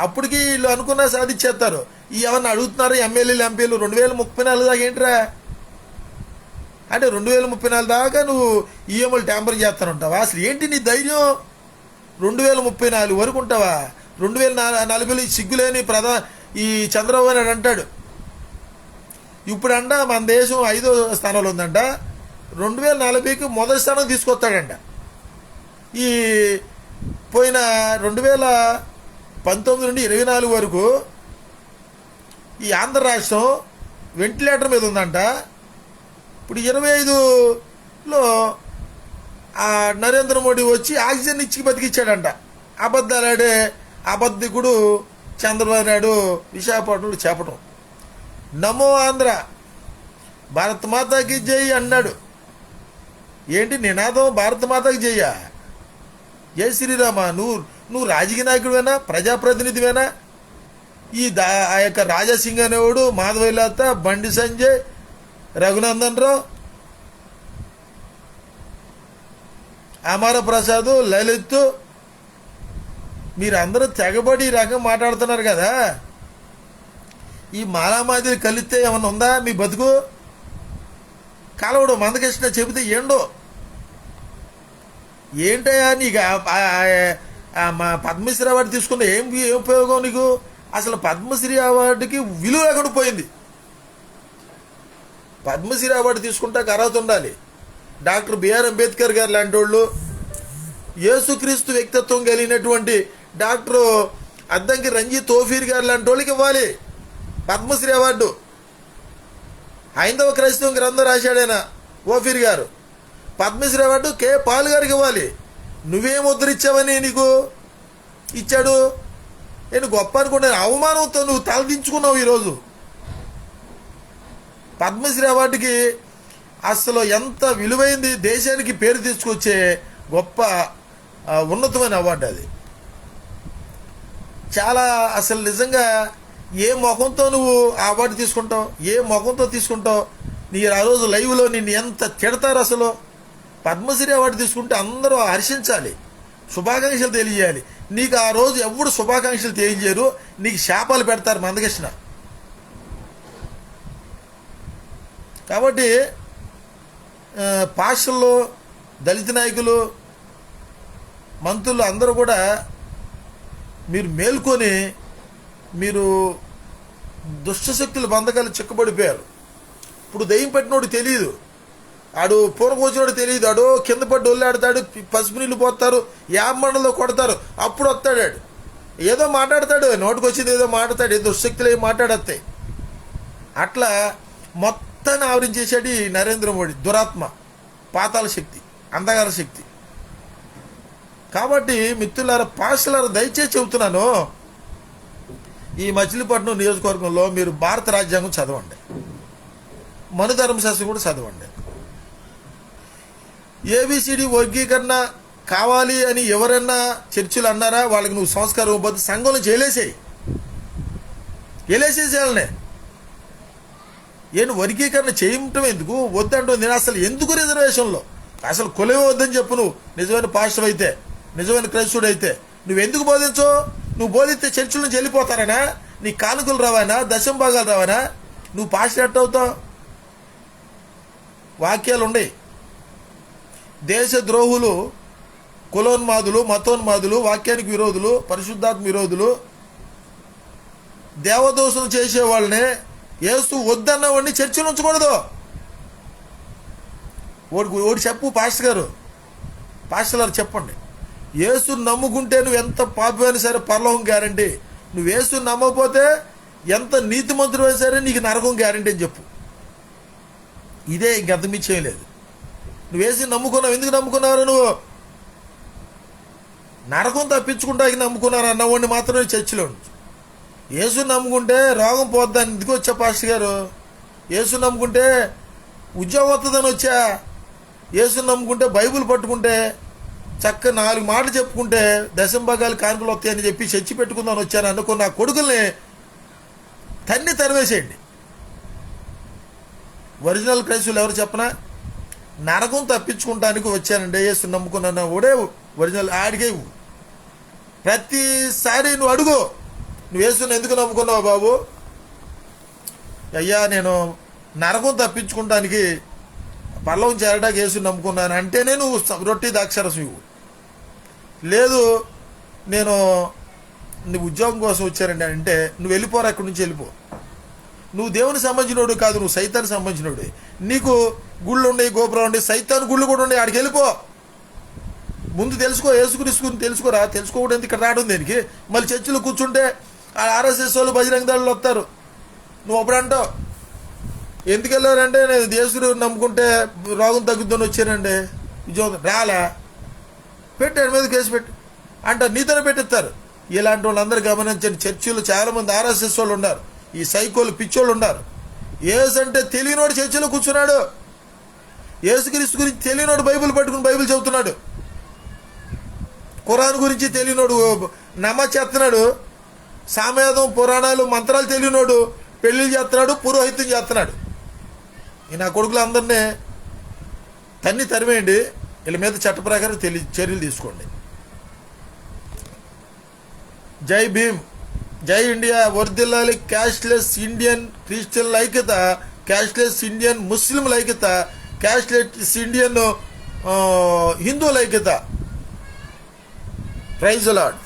అప్పటికి వీళ్ళు అనుకున్నా సాధించేస్తారు. ఏమన్నా అడుగుతున్నారు ఎమ్మెల్యేలు ఎంపీలు, 2034 దాకా ఏంట్రా అంటే 2034 దాకా నువ్వు ఈఎంఐలు ట్యాంపరింగ్ చేస్తానంటావా? అసలు ఏంటి నీ ధైర్యం? 2034 వరకు ఉంటావా? 2040లో సిగ్గులేని ఈ చంద్రబాబు నాయుడు అంటాడు, ఇప్పుడంట మన దేశం 5వ స్థానంలో ఉందంట, 2040కి మొదటి స్థానం తీసుకొస్తాడంట. ఈ పోయిన 2019 నుండి 24 వరకు ఈ ఆంధ్ర రాష్ట్రం వెంటిలేటర్ మీద ఉందంట. ఇప్పుడు 25లో నరేంద్ర మోడీ వచ్చి ఆక్సిజన్ ఇచ్చి బతికిచ్చాడంట. అబద్ధాలాడే అబద్ధికుడు చంద్రబాబు నాయుడు విశాఖపట్నంలో చేపటం. నమో ఆంధ్ర, భారత మాతాకి జై అన్నాడు. ఏంటి నినాదం? భారత మాతాకి జయ్యా? జై శ్రీరామా? నువ్వు రాజకీయ నాయకుడివేనా, ప్రజాప్రతినిధివేనా? ఆ యొక్క రాజాసింగ్ అనేవాడు, మాధవీలత, బండి సంజయ్, రఘునందన్ రావు, అమర ప్రసాద్, లలిత్, మీరందరూ తెగబడి ఈ రకంగా మాట్లాడుతున్నారు కదా. ఈ మాలామాదిరి కలిస్తే ఏమన్నా ఉందా మీ బతుకు? కలవడు మందకృష్ణ చెబితే ఏండో ఏంటయ్యా నీకు? మా పద్మశ్రీ అవార్డు తీసుకున్న ఏం ఉపయోగం నీకు? అసలు పద్మశ్రీ అవార్డుకి విలువ లేకుండా పోయింది. పద్మశ్రీ అవార్డు తీసుకుంటాక అర్హత ఉండాలి. డాక్టర్ బిఆర్ అంబేద్కర్ గారు లాంటి వాళ్ళు, యేసుక్రీస్తు వ్యక్తిత్వం కలిగినటువంటి డాక్టర్ అద్దంకి రంజిత్ తోఫీర్ గారు లాంటి వాళ్ళకి ఇవ్వాలి పద్మశ్రీ అవార్డు. హైందవ క్రైస్తవం గ్రంథం రాశాడైనా ఓఫీర్ గారు. పద్మశ్రీ అవార్డు కే పాల్ గారికి ఇవ్వాలి. నువ్వేం ముద్రిచ్చావని నీకు ఇచ్చాడు? నేను గొప్ప అనుకున్నాను, అవమానంతో నువ్వు తలదించుకున్నావు. ఈరోజు పద్మశ్రీ అవార్డుకి అసలు ఎంత విలువైంది, దేశానికి పేరు తీసుకొచ్చే గొప్ప ఉన్నతమైన అవార్డు అది. చాలా అసలు నిజంగా ఏ ముఖంతో నువ్వు ఆ అవార్డు తీసుకుంటావు, ఏ ముఖంతో తీసుకుంటావు? నీ ఆ రోజు లైవ్లో నిన్ను ఎంత తిడతారు అసలు. పద్మశ్రీ అవార్డు తీసుకుంటే అందరూ హర్షించాలి, శుభాకాంక్షలు తెలియజేయాలి. నీకు ఆ రోజు ఎవడు శుభాకాంక్షలు తెలియజేయరు, నీకు శాపాలు పెడతారు మందకృష్ణ. కాబట్టి పాస్టర్లు, దళిత నాయకులు, మంత్రులు అందరూ కూడా మీరు మేల్కొని మీరు దుష్టశక్తుల బంధకాలు చిక్కబడిపోయారు. ఇప్పుడు దెయ్యం పట్టినోడు తెలియదు, ఆడు పూరకోచినోడు తెలియదు, ఆడు కింద పడి ఒళ్ళాడతాడు, పసుపు నీళ్ళు పోతారు, యామండలో కొడతారు, అప్పుడు వస్తాడు. ఏదో మాట్లాడతాడు, నోటికి వచ్చింది ఏదో మాట్లాడతాడు, ఏదో దుష్టశక్తులు ఏమి మాట్లాడతాయి. అట్లా మొత్తాన్ని ఆవరించేసాడు ఈ నరేంద్ర మోడీ దురాత్మ, పాతాళ శక్తి, అంధకార శక్తి. కాబట్టి మిత్రులారా, పాస్టర్లారా, దయచేసి చెబుతున్నాను, ఈ మచిలీపట్నం నియోజకవర్గంలో మీరు భారత రాజ్యాంగం చదవండి, మనుధర్మశాస్త్రం కూడా చదవండి. ఏబిసిడి వర్గీకరణ కావాలి అని ఎవరన్నా చర్చలు అన్నారా? వాళ్ళకి నువ్వు సంస్కారం ఇవ్వద్దు, సంఘంలో ఎలేసేసేయాలనే. ఏంటి వర్గీకరణ చేయటం ఎందుకు? వద్దంటూ నేను అసలు ఎందుకు రిజర్వేషన్లో అసలు కొలవే వద్దని చెప్పు. నువ్వు నిజమైన పాస్టర్ అయితే, నిజమైన క్రైస్తవుడు అయితే నువ్వెందుకు బోధించో? నువ్వు బోధిస్తే చర్చిల నుంచి వెళ్ళిపోతారనా? నీ కానుకలు రావానా? దశం భాగాలు రావానా? నువ్వు పాస్టర్ ఎట్ అవుతావు? వాక్యాలు ఉన్నాయి. దేశ ద్రోహులు, కులోన్మాదులు, మతోన్మాదులు, వాక్యానికి విరోధులు, పరిశుద్ధాత్మ విరోధులు, దేవదోషం చేసేవాళ్ళని యేసు వద్దన్న వాడిని చర్చలు ఉంచకూడదు. ఓడి చెప్పు పాస్టర్ గారు, పాస్టర్ గారు చెప్పండి. యేసుని నమ్ముకుంటే నువ్వు ఎంత పాపమైనా సరే పరలోకం గ్యారంటీ. నువ్వు యేసుని నమ్మకపోతే ఎంత నీతిమంతుడు అయినా సరే నీకు నరకం గ్యారంటీ అని చెప్పు. ఇదే ఇంకంతమిచ్చేం లేదు. నువ్వు యేసుని నమ్ముకున్నావు, ఎందుకు నమ్ముకున్నావు? నువ్వు నరకం తప్పించుకుంటానికి నమ్ముకున్నారు అన్నవాడిని మాత్రమే చర్చిలో ఉంచు. యేసుని నమ్ముకుంటే రోగం పోద్దని ఎందుకు వచ్చా పాస్టర్ గారు? యేసుని నమ్ముకుంటే ఉద్యోగం వస్తుందని వచ్చా. యేసుని నమ్ముకుంటే బైబిల్ పట్టుకుంటే చక్క 4 మాటలు చెప్పుకుంటే దశం భాగాలు కానుకలు వస్తాయని చెప్పి చర్చి పెట్టుకుందామని వచ్చాను అనుకున్న కొడుకుల్ని తన్ని తరివేసేయండి. ఒరిజినల్ క్రైస్తవులు ఎవరు చెప్పనా? నరకం తప్పించుకుంటానికి వచ్చానండి, యేసుని నమ్ముకున్నాను ఓడే ఒరిజినల్. ఆడికే ప్రతిసారి నువ్వు అడుగు, నువ్వు యేసుని ఎందుకు నమ్ముకున్నావు బాబు? అయ్యా నేను నరకం తప్పించుకుంటానికి పల్లవం చేరడానికి యేసుని నమ్ముకున్నాను అంటేనే నువ్వు రొట్టి ద్రాక్షరసం ఇవ్వు. లేదు నేను నీ ఉద్యోగం కోసం వచ్చారండి అంటే నువ్వు వెళ్ళిపోరా, అక్కడి నుంచి వెళ్ళిపో. నువ్వు దేవుని సంబంధించినోడు కాదు, నువ్వు సైతాన్ని సంబంధించినోడు. నీకు గుళ్ళు ఉండే, గోపురం ఉండే, సైతాన్ గుళ్ళు కూడా ఉండే, ఆడికి వెళ్ళిపో. ముందు తెలుసుకో, యేసుక్రీస్తుని తెలుసుకోరా. తెలుసుకోకూడదు ఇక్కడ రావడం దేనికి? మళ్ళీ చర్చిలో కూర్చుంటే ఆర్ఎస్ఎస్ వాళ్ళు, బజరంగ దళాలు వస్తారు. నువ్వు అప్పుడు అంటావు ఎందుకు వెళ్ళారంటే నేను దేవుడు నమ్ముకుంటే రోగం తగ్గుద్దని వచ్చానండి, ఉద్యోగం రాలా, పెట్టాడు మీద కేసు పెట్టు అంట, నీతోనే పెట్టిస్తారు. ఇలాంటి వాళ్ళందరూ గమనించండి. చర్చిలో చాలామంది ఆర్ఎస్ఎస్ వాళ్ళు ఉన్నారు, ఈ సైకోలు పిచ్చోళ్ళు ఉన్నారు. యేసు అంటే తెలియనోడు చర్చిలో కూర్చున్నాడు, యేసుక్రీస్తు గురించి తెలియనోడు బైబిల్ పట్టుకుని బైబిల్ చదువుతున్నాడు, ఖురాన్ గురించి తెలియనోడు నమ్మచేస్తున్నాడు, సామవేదం పురాణాలు మంత్రాలు తెలియనోడు పెళ్లిళ్ళు చేస్తున్నాడు, పురోహిత్యం చేస్తున్నాడు. ఈ నా కొడుకులు అందరినీ తన్ని తరిమేయండి, వీళ్ళ మీద చట్ట ప్రకారం చర్యలు తీసుకోండి. జై భీమ్, జై ఇండియా, వర్ధిల్లాలి క్యాష్లెస్ ఇండియన్ క్రిస్టియన్ల ఐక్యత, క్యాష్లెస్ ఇండియన్ ముస్లింల ఐక్యత, క్యాష్లెస్ ఇండియన్ హిందువుల ఐక్యత. Praise the lord.